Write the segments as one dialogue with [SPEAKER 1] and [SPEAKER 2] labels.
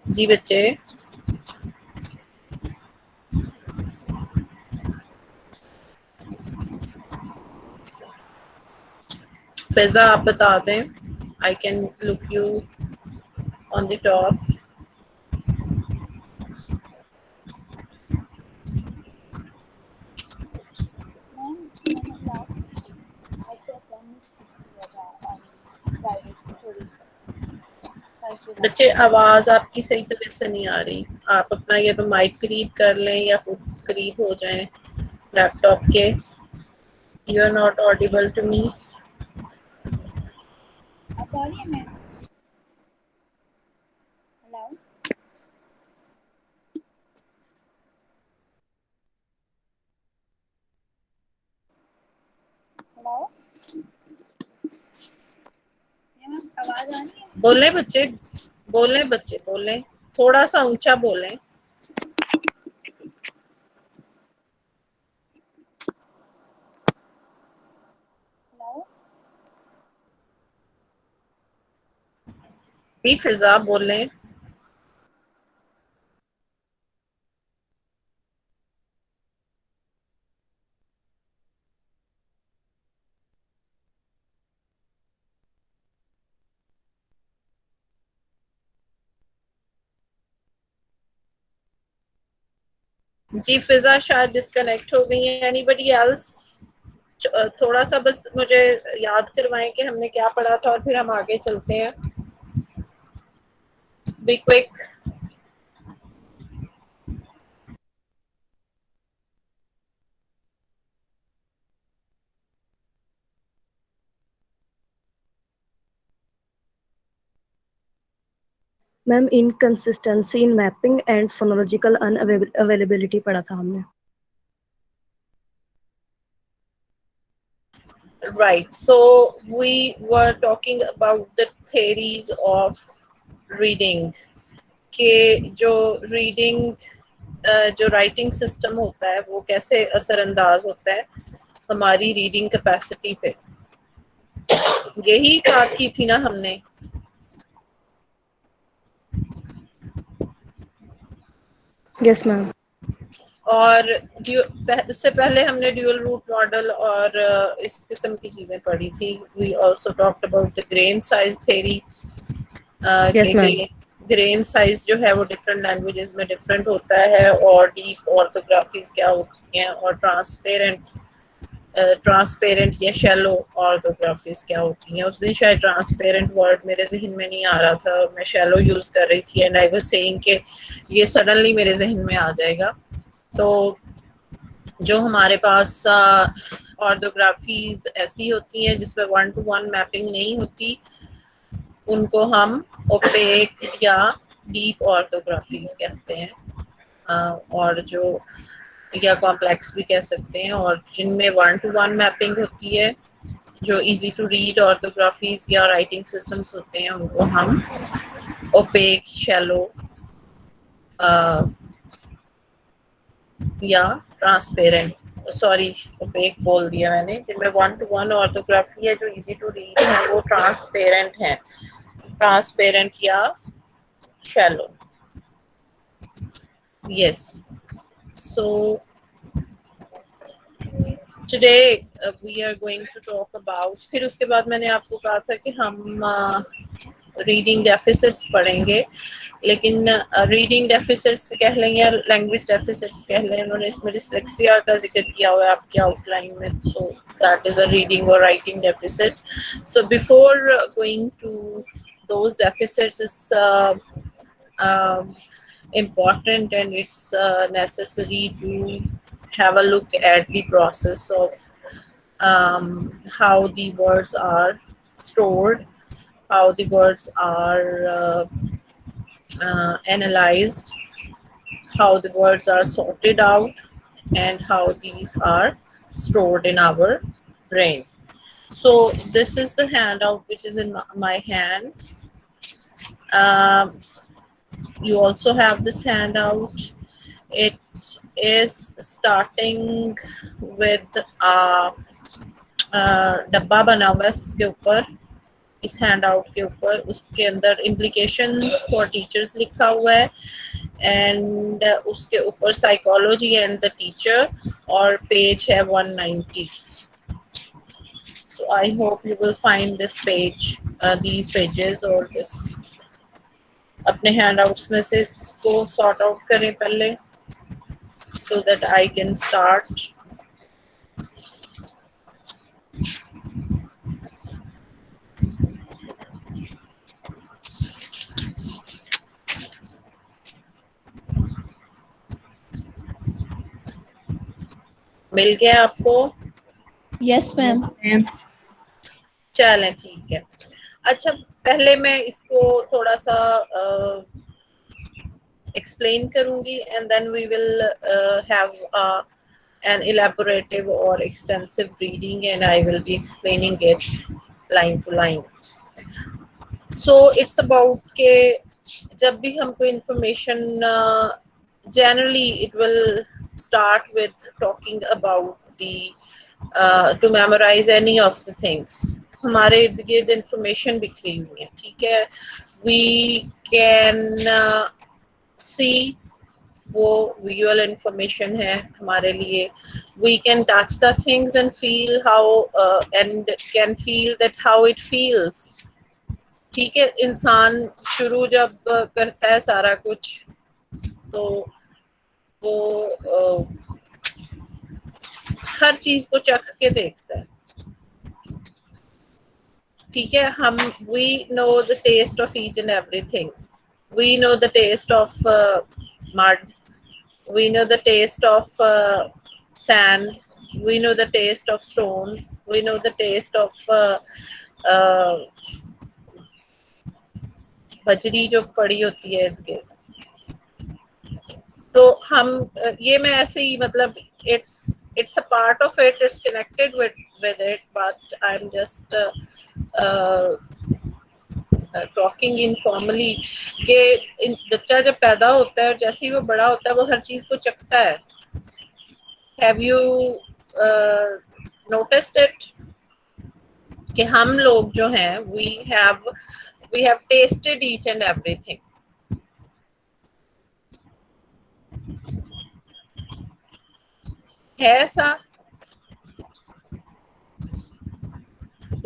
[SPEAKER 1] जी बच्चे, फैजा आप बता दें, I can look you on the top. बच्चे आवाज आपकी सही तरह से नहीं आ रही, आप अपना ये माइक करीब कर लें या खुद करीब हो जाएं लैपटॉप के। You are not audible to me. बोले बच्चे, बोले बच्चे, बोले, थोड़ा सा ऊंचा बोलें। भी फिजा बोलें। जी फिजा शायद डिस्कनेक्ट हो गई है। Anybody else? थोड़ा सा बस मुझे याद करवाएं कि हमने क्या पढ़ा था और फिर हम आगे चलते हैं। Be quick.
[SPEAKER 2] Ma'am inconsistency in mapping and phonological unavailability पढ़ा था हमने।
[SPEAKER 1] Right, so we were talking about the theories of reading के जो रीडिंग जो राइटिंग सिस्टम होता है वो कैसे असरअंदाज होता है हमारी रीडिंग कैपेसिटी पे। यही बात की थी ना हमने।
[SPEAKER 2] Yes ma'am.
[SPEAKER 1] और उससे पहले हमने ड्यूअल रूट मॉडल और इस किस्म की चीजें पढ़ी थी। We also talked about the grain size theory.
[SPEAKER 2] Yes ma'am.
[SPEAKER 1] Grain size जो है वो डिफरेंट लैंग्वेजेस में डिफरेंट होता है और डीप ऑर्थोग्राफीज क्या होती हैं और ट्रांसपेरेंट या शैलो ऑर्थोग्राफीज क्या होती हैं। उस दिन शायद ट्रांसपेरेंट वर्ड मेरे जहन में नहीं आ रहा था, मैं शैलो यूज कर रही थी एंड आई वाज सेइंग कि ये सडनली मेरे जहन में आ जाएगा। तो जो हमारे पास ऑर्थोग्राफीज ऐसी होती हैं जिसमें 1 to 1 मैपिंग नहीं होती, उनको हम ओपेक या डीप ऑर्थोग्राफीज कहते हैं। और जो या कॉम्प्लेक्स भी कह सकते हैं। और जिनमें 1 to 1 मैपिंग होती है, जो इजी टू रीड ऑर्थोग्राफीज या राइटिंग सिस्टम्स होते हैं, उनको हम ओपेक, शैलो या ट्रांसपेरेंट, सॉरी ओपेक बोल दिया मैंने, जिनमें 1 to 1 ऑर्थोग्राफी है, जो इजी टू रीड है, वो ट्रांसपेरेंट है, ट्रांसपेरेंट या shallow. Yes, so today we are going to talk about, फिर उसके बाद मैंने आपको कहा था कि हम रीडिंग डेफिसिट्स पढ़ेंगे, लेकिन रीडिंग डेफिसिट्स कह लें या लैंग्वेज डेफिसिट्स कह लें, उन्होंने इसमें डिसलेक्सिया का जिक्र किया हुआ है आपकी आउटलाइन में, so that is a reading और writing deficit. So before going to those deficits is important and it's necessary to have a look at the process of how the words are stored, how the words are analyzed, how the words are sorted out, and how these are stored in our brain. So this is the handout which is in my hand. You also have this handout. It is starting with a डब्बा बना हुआ है इसके ऊपर, इस hand out के ऊपर, उसके अंदर implications for teachers लिखा हुआ है एंड उसके ऊपर साइकोलॉजी एंड द टीचर और पेज है 190. So I hope you will find this page, these pages or this. अपने handouts में से इसको sort out करें पहले so that I can start. मिल गया आपको?
[SPEAKER 3] Yes ma'am.
[SPEAKER 1] चलें ठीक है. अच्छा, पहले मैं इसको थोड़ा सा explain करूंगी and then we will have an elaborative or extensive reading and I will be explaining it line to line. So it's about के जब भी हम कोई information generally it will start with talking about the to memorize any of the things. हमारे इर्द गिर्द information बिखरी हुई है, ठीक है. We can see वो visual information है हमारे लिए. We can touch the things and feel how and can feel that how it feels. ठीक है. इंसान शुरू जब करता है सारा कुछ तो वो हर चीज को चख के देखता है, ठीक है. हम we know the taste of each and everything. We know the taste of mud. We know the taste of sand. We know the taste of stones. We know the taste of बजरी जो पड़ी होती है इर्द गिर्द. तो हम ये मैं ऐसे ही मतलब it's a part of it, it's connected with it, but I'm just talking informally कि बच्चा जब पैदा होता है और जैसे ही वो बड़ा होता है वो हर चीज को चखता है. Have you noticed it कि हम लोग जो हैं we have tasted each and everything. है ऐसा?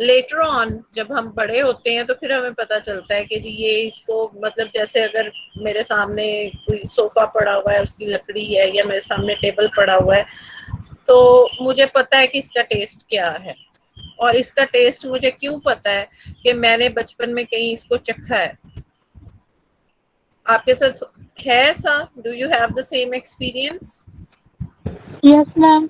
[SPEAKER 1] लेटर ऑन जब हम बड़े होते हैं तो फिर हमें पता चलता है कि जी ये इसको मतलब जैसे अगर मेरे सामने कोई सोफा पड़ा हुआ है उसकी लकड़ी है या मेरे सामने टेबल पड़ा हुआ है तो मुझे पता है कि इसका टेस्ट क्या है. और इसका टेस्ट मुझे क्यों पता है कि मैंने बचपन में कहीं इसको चखा है. आपके साथ है ऐसा? Do you have the same experience?
[SPEAKER 3] Yes ma'am.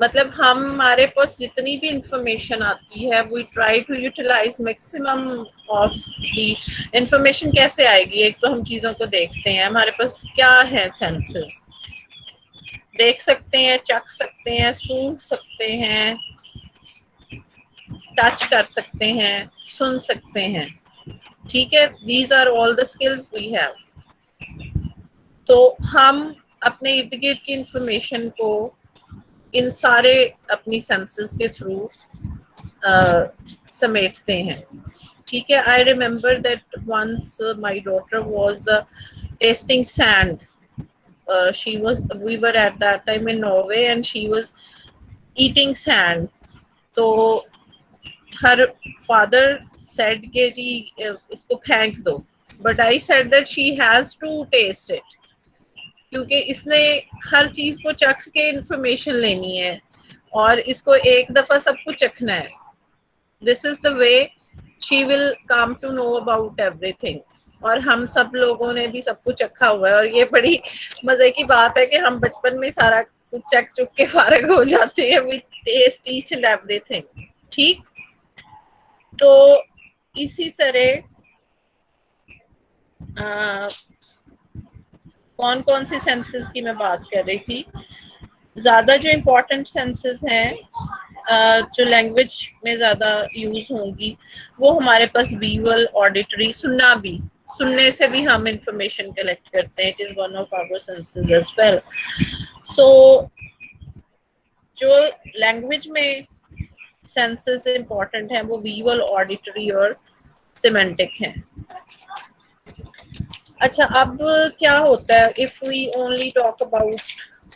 [SPEAKER 1] मतलब हमारे पास जितनी भी इंफॉर्मेशन आती है we try to utilize maximum of the information. कैसे आएगी? एक तो हम चीज़ों को देखते हैं, हमारे पास क्या है सेंसेस, देख सकते हैं, चख सकते हैं, सूंघ सकते हैं, टच कर सकते हैं, सुन सकते हैं, ठीक है. These are all the skills we have. तो हम अपने इर्द गिर्द की इंफॉर्मेशन को इन सारे अपनी सेंसेस के थ्रू समेटते हैं, ठीक है. I remember that once my daughter was tasting sand. we were at that time in Norway and she was eating sand. So her father said कि जी इसको फेंक दो, but I said that she has to taste it क्योंकि इसने हर चीज को चख के इंफॉर्मेशन लेनी है और इसको एक दफा सब कुछ चखना है. This is the way she will come to know about everything. और हम सब लोगों ने भी सब कुछ चखा हुआ है और ये बड़ी मजे की बात है कि हम बचपन में सारा कुछ चख चुक के फारिग हो जाते हैं. We taste each and everything, ठीक. तो इसी तरह कौन कौन सी सेंसेस की मैं बात कर रही थी. ज्यादा जो इम्पोर्टेंट सेंसेस हैं जो लैंग्वेज में ज्यादा यूज होंगी वो हमारे पास विजुअल, ऑडिटरी, सुनने से भी हम इंफॉर्मेशन कलेक्ट करते हैं, it is one of our senses as well. So जो लैंग्वेज में सेंसेस इंपॉर्टेंट हैं वो विजुअल, ऑडिटरी और सिमेंटिक हैं। अच्छा, अब क्या होता है if we only talk about,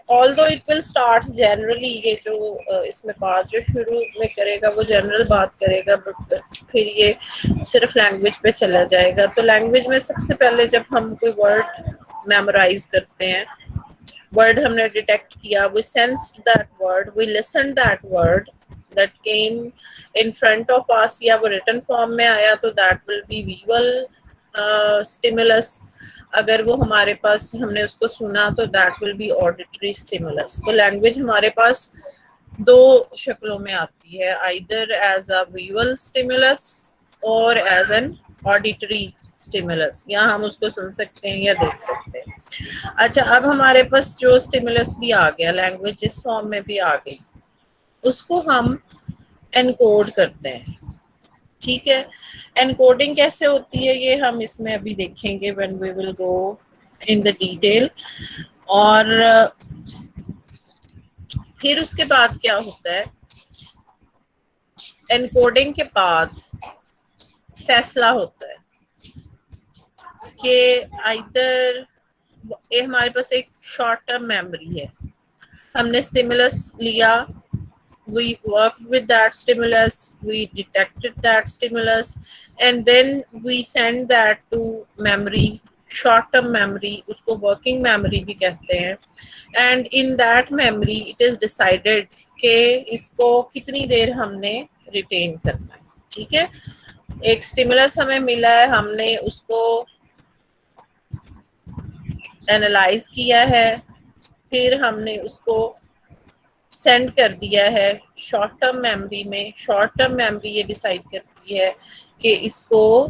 [SPEAKER 1] although it will start generally, ये जो इसमें बात जो शुरू में करेगा वो जनरल बात करेगा, बट फिर ये सिर्फ लैंग्वेज पे चला जाएगा। तो लैंग्वेज में सबसे पहले जब हम कोई वर्ड मेमोराइज करते हैं, वर्ड हमने डिटेक्ट किया, we sensed that word, we listen that word that came in front of us, या वो written form में आया तो that will be visual stimulus, अगर वो हमारे पास हमने उसको सुना तो that will be auditory stimulus। तो लैंग्वेज हमारे पास दो शक्लों में आती है, either as a visual stimulus or as an auditory stimulus, या हम उसको सुन सकते हैं या देख सकते हैं। अच्छा, अब हमारे पास जो स्टिमुलस भी आ गया, लैंग्वेज जिस फॉर्म में भी आ गई, उसको हम एनकोड करते हैं। ठीक है, एनकोडिंग कैसे होती है ये हम इसमें अभी देखेंगे when we will go in the detail. और फिर उसके बाद क्या होता है, एनकोडिंग के बाद फैसला होता है कि आइदर ये हमारे पास एक शॉर्ट टर्म मेमोरी है, हमने स्टिमुलस लिया, we worked with that stimulus, we detected that stimulus, and then we send that to memory, short term memory, उसको working memory भी कहते हैं। and in that memory it is decided कि इसको कितनी देर हमने retain करना है। ठीक है, एक stimulus हमें मिला है, हमने उसको एनालाइज किया है, फिर हमने उसको सेंड कर दिया है शॉर्ट टर्म मेमोरी में। शॉर्ट टर्म मेमोरी ये डिसाइड करती है कि इसको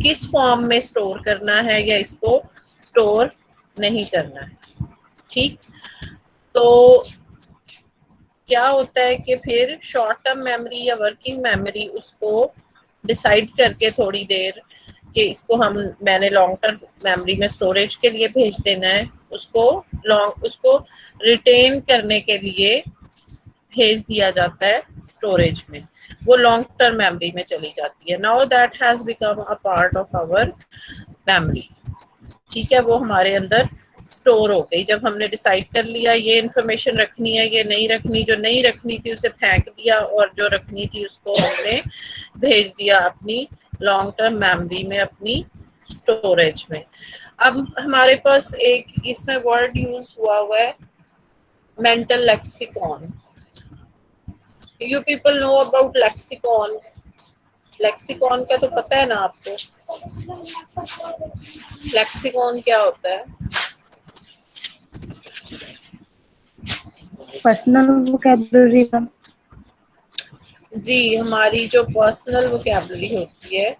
[SPEAKER 1] किस फॉर्म में स्टोर करना है या इसको स्टोर नहीं करना है। ठीक, तो क्या होता है कि फिर शॉर्ट टर्म मेमोरी या वर्किंग मेमोरी उसको डिसाइड करके थोड़ी देर कि इसको मैंने लॉन्ग टर्म मेमोरी में स्टोरेज के लिए भेज देना है, उसको रिटेन करने के लिए भेज दिया जाता है स्टोरेज में, वो लॉन्ग टर्म मेमोरी में चली जाती है। Now that has become a part of our memory. ठीक है, वो हमारे अंदर स्टोर हो गई। जब हमने डिसाइड कर लिया ये इन्फॉर्मेशन रखनी है, ये नहीं रखनी, जो नहीं रखनी थी उसे फेंक दिया और जो रखनी थी उसको हमने भेज दिया अपनी लॉन्ग टर्म मेमोरी में, अपनी स्टोरेज में। अब हमारे पास एक इसमें वर्ड यूज हुआ है mental lexicon. You people know about lexicon? Lexicon का तो पता है ना आपको, लेक्सिकॉन क्या होता है?
[SPEAKER 2] पर्सनल वोकैबुलरी का।
[SPEAKER 1] जी, हमारी जो पर्सनल वोकैबुलरी होती है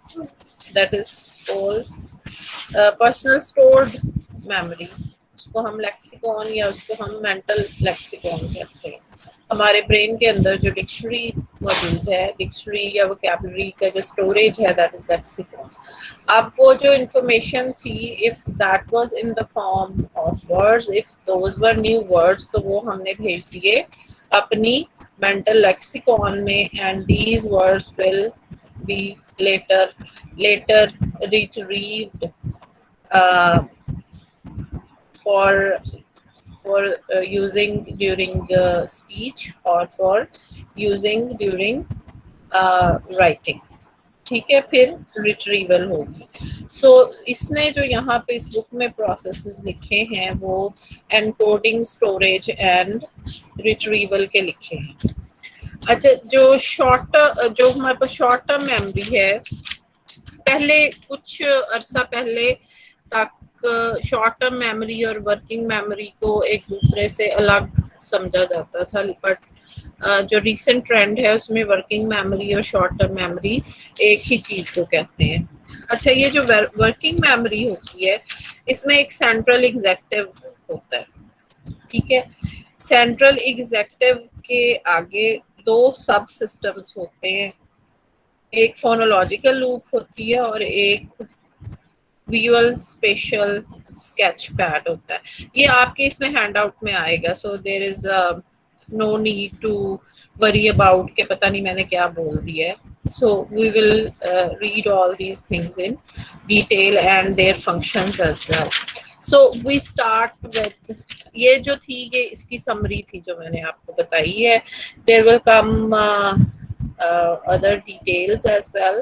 [SPEAKER 1] that is called personal stored memory, उसको हम लेक्सिकॉन या उसको हम मेंटल लेक्सिकॉन कहते हैं। हमारे ब्रेन के अंदर जो डिक्शनरी मौजूद है, डिक्शनरी या वोकैबुलरी का जो स्टोरेज है दैट इज लेक्सिकॉन। अब वो जो इंफॉर्मेशन थी, if that was in the form of words, if those were new words, तो वो हमने भेज दिए अपनी mental lexicon में, and these words will be later retrieved uh, for using during speech or for using during writing। ठीक है, फिर रिट्रीवल होगी। सो इसने जो यहाँ पे इस बुक में प्रोसेसेस लिखे हैं वो एनकोडिंग, स्टोरेज एंड रिट्रीवल के लिखे हैं। अच्छा, जो हमारे पास शॉर्ट टर्म मेमोरी है, पहले कुछ अरसा पहले तक शॉर्ट टर्म मेमोरी और वर्किंग मेमोरी को एक दूसरे से अलग समझा जाता था, बट जो रिसेंट ट्रेंड है उसमें वर्किंग मेमोरी और शॉर्ट टर्म मेमोरी एक ही चीज को कहते हैं। अच्छा, ये जो वर्किंग मेमोरी होती है इसमें एक सेंट्रल एग्जेक्टिव होता है। ठीक है, सेंट्रल एग्जेक्टिव के आगे दो सब सिस्टम्स होते हैं, एक फोनोलॉजिकल लूप होती है और एक विजुअल स्पेशल स्केच पैड होता है। ये आपके इसमें हैंड आउट में आएगा, so there is no need to worry about के पता नहीं मैंने क्या बोल दिया है। So we will read all these things in detail and their functions as well. So we start with, ये जो थी ये इसकी समरी थी जो मैंने आपको बताई है। There will come other details as well.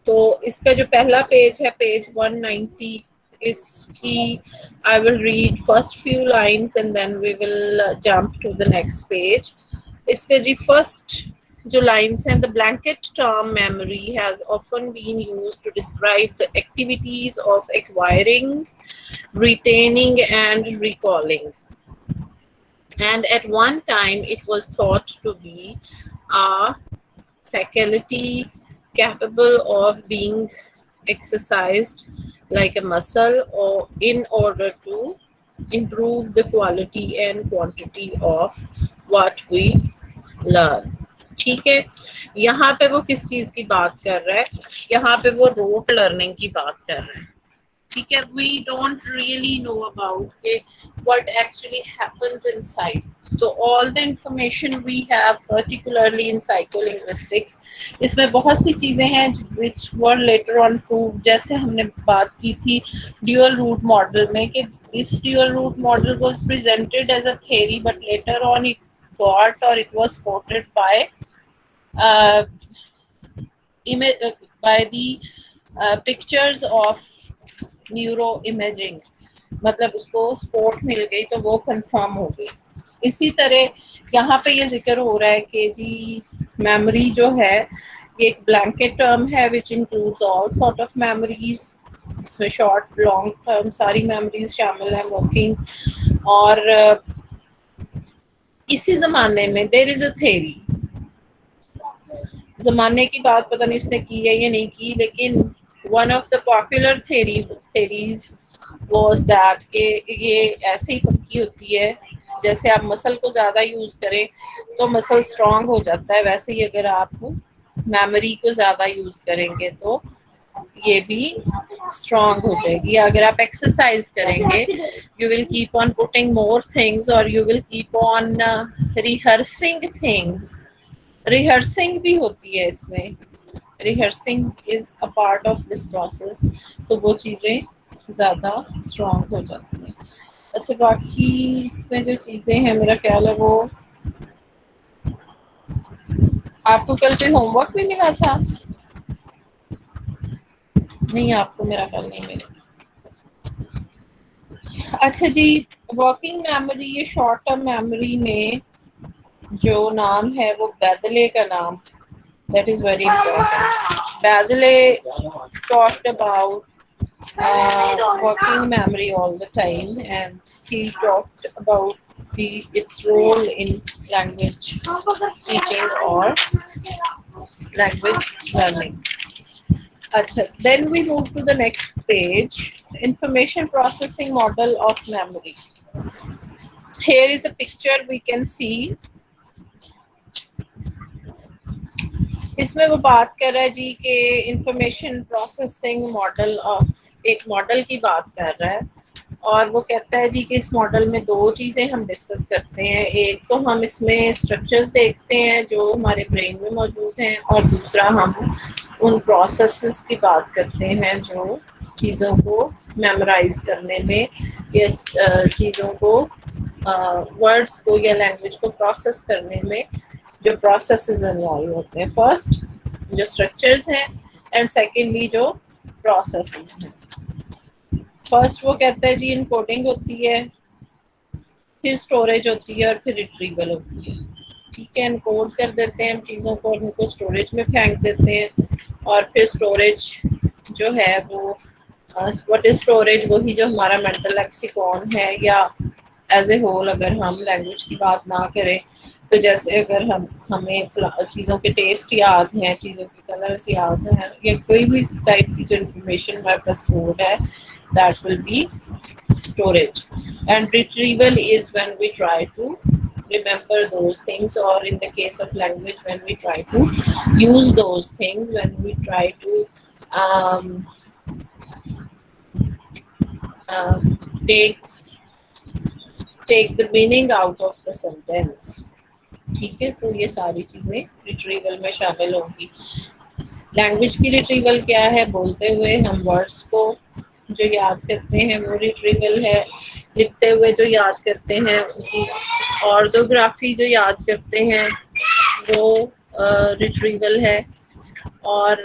[SPEAKER 1] तो इसका जो पहला पेज है, पेज 190, इसकी I will read first few lines and then we will jump to the next page. इसके जी फर्स्ट जो lines हैं, the blanket term memory has often been used to describe the activities of acquiring, retaining and recalling. And at one time it was thought to be a faculty capable of being exercised like a muscle or in order to improve the quality and quantity of what we learn. ठीक है, यहाँ पे वो किस चीज की बात कर रहा है, यहाँ पे वो रोट लर्निंग की बात कर रहा है। ठीक है, we don't really know about what actually happens inside. So all the information we have, particularly in psycholinguistics, इसमें बहुत सी चीजें हैं which were later on proved. जैसे हमने बात की थी dual root model में कि this dual root model was presented as a theory, but later on it got, or it was quoted by the pictures of neuroimaging. मतलब उसको support मिल गई तो वो कंफर्म हो गई। इसी तरह यहाँ पे ये जिक्र हो रहा है कि जी मेमोरी जो है ये एक ब्लैंकेट टर्म है which includes all sort of memories. इसमें शॉर्ट लॉन्ग टर्म सारी मेमोरीज शामिल है, वर्किंग। और इसी जमाने में देयर इज अ थ्योरी, जमाने की बात पता नहीं उसने की है या नहीं की, लेकिन one of the popular theories was that कि ये ऐसे ही पक्की होती है, जैसे आप मसल को ज़्यादा यूज़ करें तो मसल स्ट्रांग हो जाता है, वैसे ही अगर आप मेमोरी को ज़्यादा यूज़ करेंगे तो ये भी स्ट्रांग हो जाएगी। अगर आप एक्सरसाइज करेंगे, you will keep on putting more things और you will keep on rehearsing things. Rehearsing भी होती है इसमें, rehearsing is a part of this process, तो वो चीज़ें ज़्यादा स्ट्रॉन्ग हो जाती हैं। अच्छा, बाकी इसमें जो चीज़ें हैं मेरा ख्याल है वो आपको कल पे होमवर्क भी मिला था, नहीं आपको मेरा ख्याल नहीं मिला। अच्छा जी, वर्किंग मेमोरी, ये शॉर्ट टर्म मेमोरी में जो नाम है वो बैदले का नाम, that is very important. Baddeley talked about working memory all the time, and he talked about its role in language teaching or language learning. Achha, then we move to the next page, information processing model of memory. Here is a picture we can see. इसमें वो बात कर रहा है जी कि information processing model of, एक model की बात कर रहा है, और वो कहता है जी कि इस मॉडल में दो चीज़ें हम डिस्कस करते हैं। एक तो हम इसमें स्ट्रक्चर्स देखते हैं जो हमारे ब्रेन में मौजूद हैं, और दूसरा हम उन प्रोसेसेस की बात करते हैं जो चीज़ों को मेमोराइज करने में या चीज़ों को वर्ड्स को या लैंग्वेज को प्रोसेस करने में जो प्रोसेसेस इन्वॉल्व होते हैं। फर्स्ट जो स्ट्रक्चर्स हैं एंड सेकेंडली जो प्रोसेसेस हैं। फर्स्ट वो कहता है जी इनकोडिंग होती है, फिर स्टोरेज होती है और फिर रिट्रीवल होती है। ठीक है, इनकोड कर देते हैं हम चीज़ों को और उनको स्टोरेज में फेंक देते हैं, और फिर स्टोरेज जो है वो व्हाट इज स्टोरेज, वही जो हमारा मेंटल लेक्सिकॉन है, या एज ए होल अगर हम लैंग्वेज की बात ना करें तो जैसे अगर हमें चीज़ों के टेस्ट याद हैं, चीज़ों के कलर्स याद हैं, या कोई भी टाइप की जो इन्फॉर्मेशन हमारे पास स्टोर्ड है, that will be storage. And retrieval is when we try to remember those things, or in the case of language when we try to use those things, when we try to take take the meaning out of the sentence. ठीक है, तो ये सारी चीज़ें retrieval में शामिल होंगी। Language की रिट्रीवल क्या है? बोलते हुए हम वर्ड्स को जो याद करते हैं वो रिट्रीवल है। लिखते हुए जो याद करते हैं, उनकी ऑर्थोग्राफी जो याद करते हैं वो रिट्रीवल है। और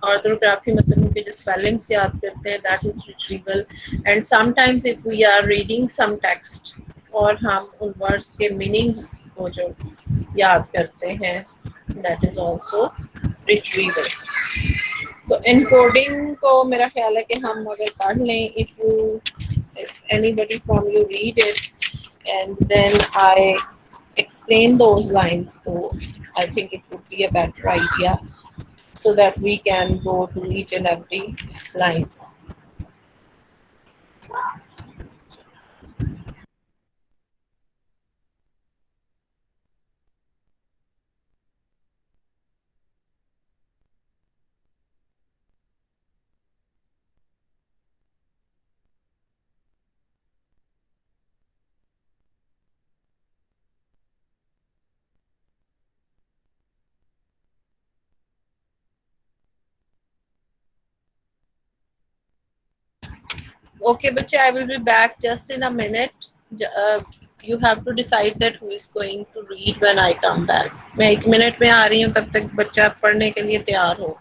[SPEAKER 1] ऑर्थोग्राफी मतलब उनके जो स्पेलिंग्स याद करते हैं, that is retrieval. And sometimes if we are reading some text और हम उन वर्ड्स के मीनिंग्स को जो याद करते हैं, दैट इज आल्सो रिट्रीवल। तो एनकोडिंग को मेरा ख्याल है कि हम अगर पढ़ लें, if anybody from you read it and then I explain those lines, so I think it would be a better idea so that we can go to each and every line. Okay, बच्चे, I will be back just in a minute. You have to decide that who is going to read when I come back. मैं 1 minute में आ रही हूँ, तब तक बच्चा पढ़ने के लिए तैयार हो।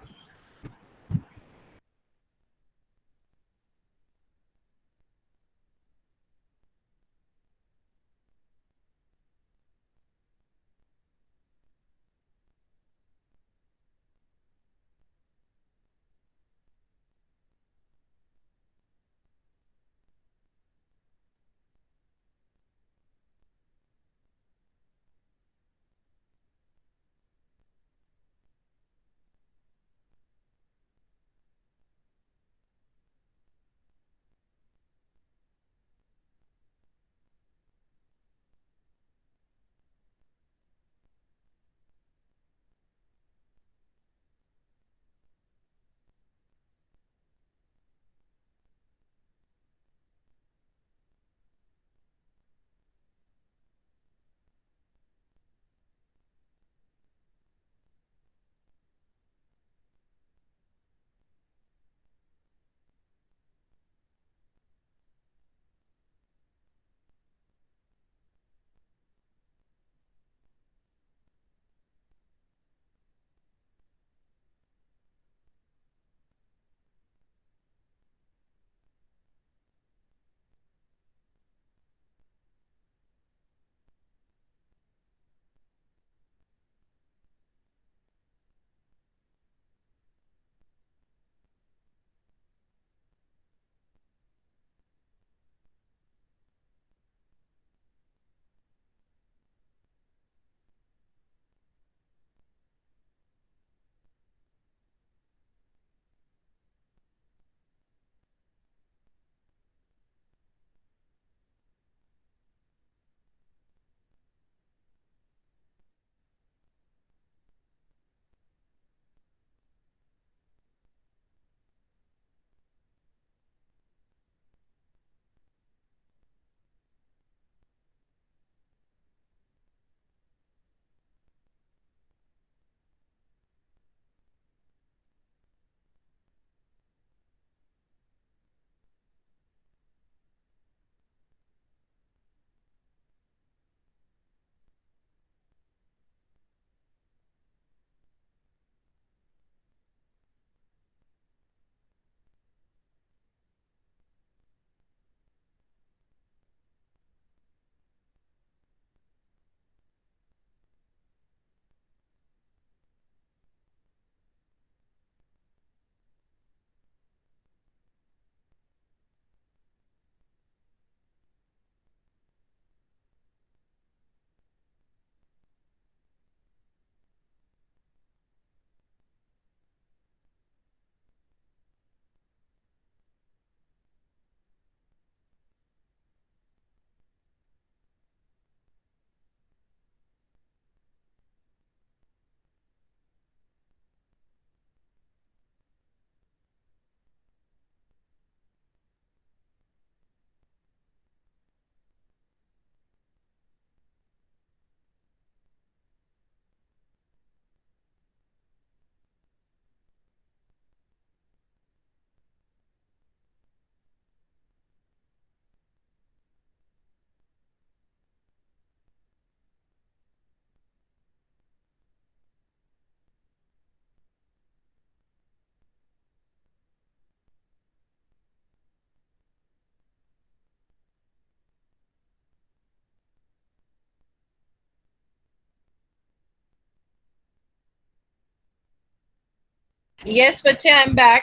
[SPEAKER 1] यस बच्चे, आई एम बैक।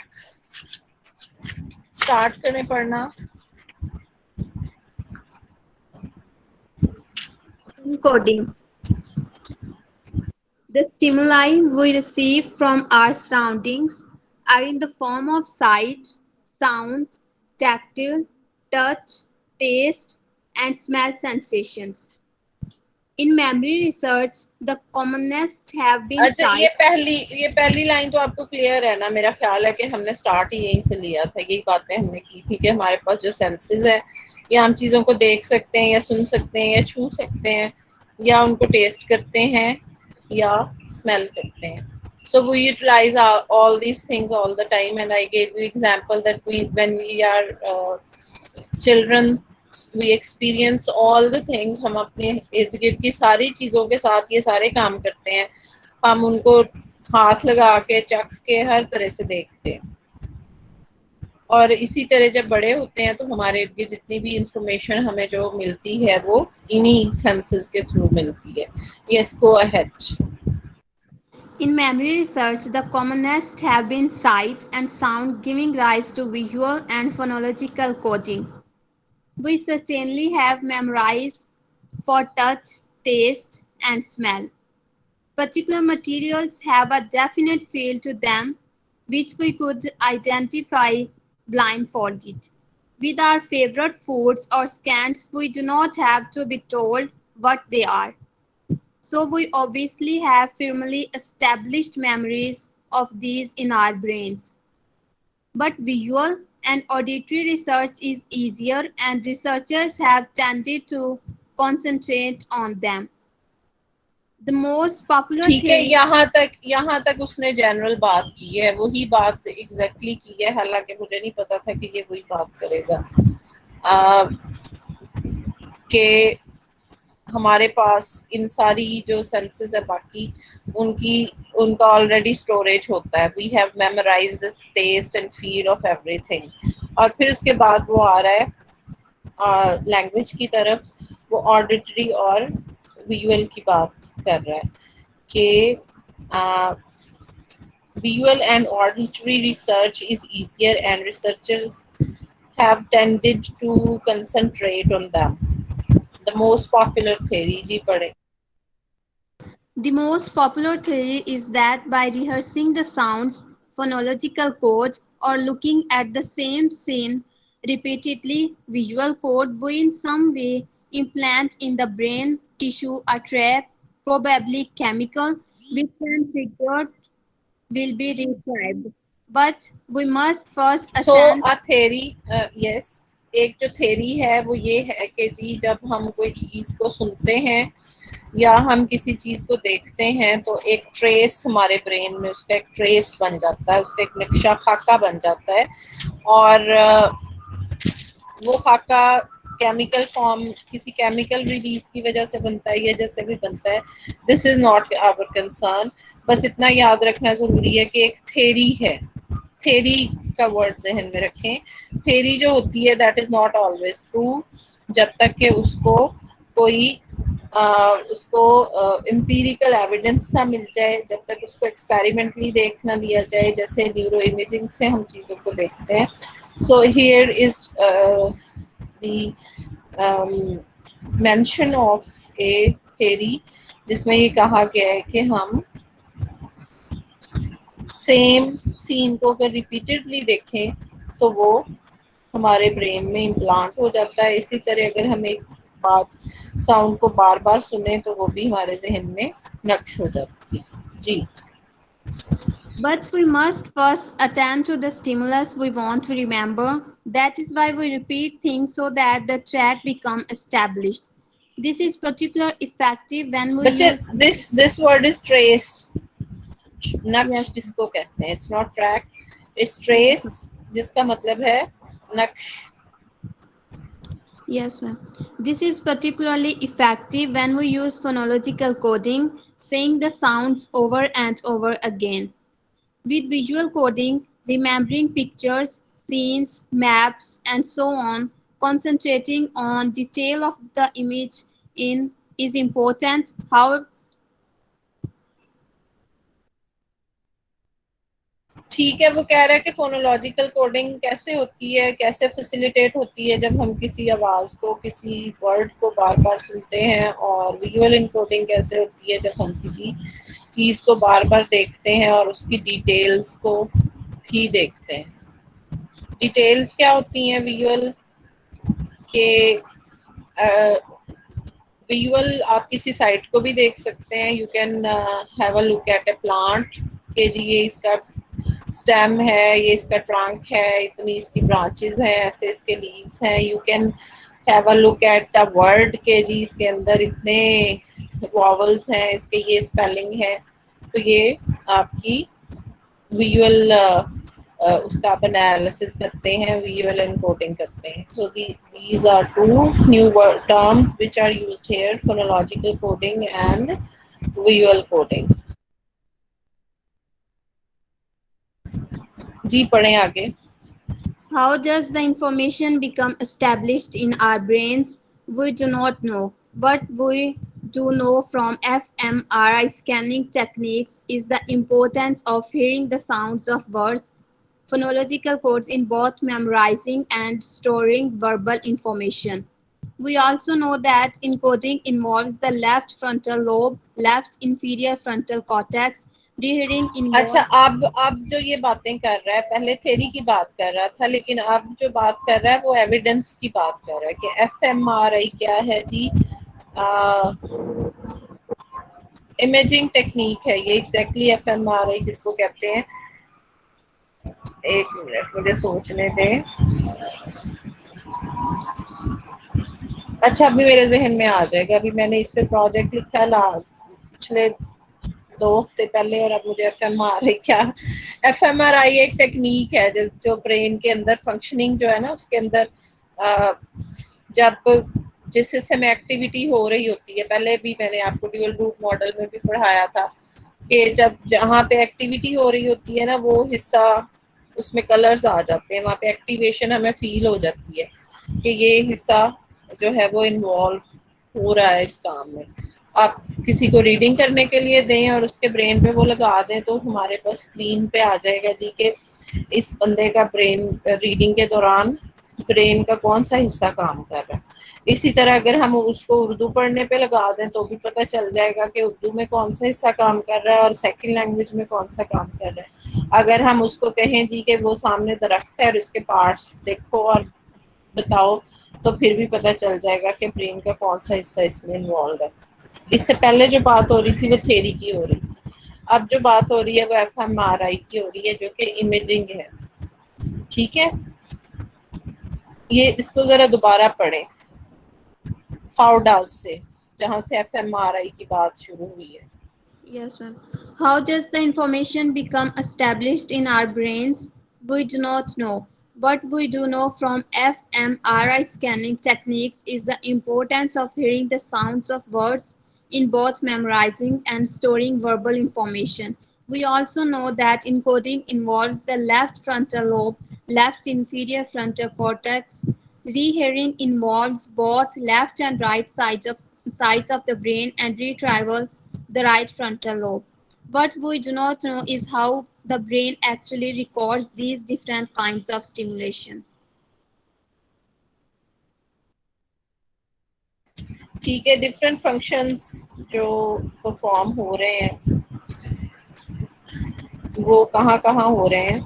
[SPEAKER 1] स्टार्ट करें पढ़ना।
[SPEAKER 4] Coding. The stimuli we receive from our surroundings are in the form of sight, sound, tactile, touch, taste, and smell sensations. In memory research, the commonest have been
[SPEAKER 1] अच्छा, ये
[SPEAKER 4] sight.
[SPEAKER 1] पहली line तो आपको clear है ना? मेरा ख्याल है कि हमने स्टार्ट ही यहीं से लिया था, यही बातें हमने की थी कि हमारे पास जो सेंसेस है, या हम चीज़ों को देख सकते हैं या सुन सकते हैं या छू सकते हैं या उनको टेस्ट करते हैं या स्मेल करते हैं. So we utilize all these things all the time, and I gave you example that when we are children, we experience all the things. हम अपने इर्द गिर्द की सारी चीज़ों के साथ ये सारे काम करते हैं. हम उनको हाथ लगा के, चख के, हर तरह से देखते हैं. और इसी तरह जब बड़े होते हैं तो हमारे इर्द गिर्द जितनी भी इंफॉर्मेशन हमें जो मिलती है वो इन्हीं सेंसेस के थ्रू मिलती है. Yes, go ahead.
[SPEAKER 4] In memory research, the commonest have been sight and sound, giving rise to visual and phonological coding. We certainly have memorized for touch, taste, and smell. Particular materials have a definite feel to them, which we could identify blindfolded. With our favorite foods or scents, we do not have to be told what they are. So we obviously have firmly established memories of these in our brains. But visual and auditory research is easier, and researchers have tended to concentrate on them. The most popular
[SPEAKER 1] ठीक है,
[SPEAKER 4] theory.
[SPEAKER 1] यहाँ तक उसने general बात की है, वही बात एग्जैक्टली की है. हालांकि मुझे नहीं पता था कि ये वही बात करेगा. कि हमारे पास इन सारी जो सेंसेस है बाकी उनका ऑलरेडी स्टोरेज होता है. We have memorized the taste and feel of everything. और फिर उसके बाद वो आ रहा है लैंग्वेज की तरफ. वो ऑडिटरी और विजुअल की बात कर रहा है कि visual and auditory research is easier, and researchers have tended to concentrate on them. The most popular theory, जी पढ़े.
[SPEAKER 4] The most popular theory is that by rehearsing the sound's phonological code or looking at the same scene repeatedly, visual code will in some way implant in the brain tissue a track, probably chemical, which when triggered will be retrieved. But we must first
[SPEAKER 1] So
[SPEAKER 4] attempt.
[SPEAKER 1] a theory, yes, एक जो theory है वो ये है कि जी जब हम कोई चीज़ को सुनते हैं या हम किसी चीज़ को देखते हैं तो एक ट्रेस हमारे ब्रेन में, उसका एक ट्रेस बन जाता है, उसका एक नक्शा खाका बन जाता है. और वो खाका केमिकल फॉर्म, किसी केमिकल रिलीज की वजह से बनता है या जैसे भी बनता है. This is not our concern. बस इतना याद रखना ज़रूरी है कि एक थेरी है. थेरी का वर्ड जहन में रखें. थेरी जो होती है that is not always true जब तक कि उसको कोई उसको एम्पिरिकल एविडेंस ना मिल जाए, जब तक उसको एक्सपेरिमेंटली देख ना लिया जाए, जैसे न्यूरो इमेजिंग से हम चीज़ों को देखते हैं. So here is the mention of A theory जिसमें ये कहा गया है कि हम सेम सीन को अगर रिपीटेडली देखें तो वो हमारे ब्रेन में इम्प्लांट हो जाता है. इसी तरह अगर हम एक बात साउंड को बार बार सुने तो वो भी हमारे जहन में नक्श हो जाती है. जी.
[SPEAKER 4] But we must first attend to the stimulus we want to remember. That is why we repeat things so that the track become established. This is particularly effective when we
[SPEAKER 1] बच्चे,
[SPEAKER 4] use.
[SPEAKER 1] this word is trace. नक्श
[SPEAKER 4] Yes,
[SPEAKER 1] जिसको कहते हैं, it's not track, it's trace, जिसका मतलब है नक्श.
[SPEAKER 4] yes, ma'am. This is particularly effective when we use phonological coding, saying the sounds over and over again. With visual coding, remembering pictures, scenes, maps, and so on, concentrating on detail of the image in is important. However,
[SPEAKER 1] ठीक है, वो कह रहा है कि phonological coding कैसे होती है, कैसे फैसिलिटेट होती है जब हम किसी आवाज़ को, किसी वर्ड को बार बार सुनते हैं, और विजुअल इनकोडिंग कैसे होती है जब हम किसी चीज़ को बार बार देखते हैं और उसकी डिटेल्स को भी देखते हैं। डिटेल्स क्या होती हैं विजुअल के? विजुअल आप किसी साइट को भी देख सकते हैं। You can have a look at A plant के जी ये इसका स्टेम है, ये इसका ट्रंक है, इतनी इसकी ब्रांचेस हैं, ऐसे इसके लीव्स हैं। You can have a look at a word के जी इसके अंदर इतने वॉवल्स हैं, इसके ये स्पेलिंग है। तो ये आपकी विजुअल उसका आप एनालिसिस करते हैं, विजुअल एनकोडिंग करते हैं। सो these are two new terms which are used here: phonological coding and visual coding. जी पढ़ें आगे।
[SPEAKER 4] How does the information become established in our brains? We do not know. What we do know from fMRI scanning techniques is the importance of hearing the sounds of words, phonological codes in both memorizing and storing verbal information. We also know that encoding involves the left frontal lobe, left inferior frontal cortex, rehearing
[SPEAKER 1] अच्छा,
[SPEAKER 4] involves
[SPEAKER 1] अब जो ये बातें कर रहा है, पहले theory की बात कर रहा था, लेकिन अब जो बात कर रहा है वो एविडेंस की बात कर रहा है कि एफएमआरआई क्या है जी। इमेजिंग टेक्निक है ये। एग्जैक्टली एफएमआरआई किसको कहते हैं? एक मिनट मुझे सोचने दें। अच्छा, अभी मेरे जहन में आ जाएगा। अभी मैंने इस पे प्रोजेक्ट लिखा है पिछले 2 हफ्ते पहले, और अब मुझे एफएमआरआई एक टेक्निक है जो ब्रेन के अंदर फंक्शनिंग जो है ना, उसके अंदर जब जिस हिस्से में एक्टिविटी हो रही होती है, पहले भी मैंने आपको ड्यूअल रूट मॉडल में भी पढ़ाया था कि जब जहाँ पे एक्टिविटी हो रही होती है ना, वो हिस्सा उसमें कलर्स आ जाते हैं, वहाँ पे एक्टिवेशन हमें फील हो जाती है कि ये हिस्सा जो है वो इन्वॉल्व हो रहा है इस काम में। आप किसी को रीडिंग करने के लिए दें और उसके ब्रेन पे वो लगा दें, तो हमारे पास स्क्रीन पे आ जाएगा जी कि इस बंदे का ब्रेन रीडिंग के दौरान ब्रेन का कौन सा हिस्सा काम कर रहा है। इसी तरह अगर हम उसको उर्दू पढ़ने पे लगा दें तो भी पता चल जाएगा कि उर्दू में कौन सा हिस्सा काम कर रहा है और सेकंड लैंग्वेज में कौन सा काम कर रहा है। अगर हम उसको कहें जी कि वो सामने दरख्त है और इसके पार्ट्स देखो और बताओ, तो फिर भी पता चल जाएगा कि ब्रेन का कौन सा हिस्सा इसमें इन्वॉल्व है। इससे पहले जो बात हो रही थी वो थ्योरी की हो रही थी, अब जो बात हो रही है वो एफएमआरआई की हो रही है, जो कि इमेजिंग है। ठीक है, ये इसको जरा दोबारा पढ़ें। हाउ डज से, जहाँ से एफएमआरआई की बात शुरू हुई है।
[SPEAKER 4] Yes, ma'am. How does the information become established in our brains? We do not know. What we do know from fMRI scanning techniques is the importance of hearing the sounds of words in both memorizing and storing verbal information. We also know that encoding involves the left frontal lobe, left inferior frontal cortex. Rehearing involves both left and right sides of the brain, and retrieval the right frontal lobe. What we do not know is how the brain actually records these different kinds of stimulation.
[SPEAKER 1] ठीक है, different functions जो perform हो रहे हैं वो कहाँ कहाँ हो रहे हैं।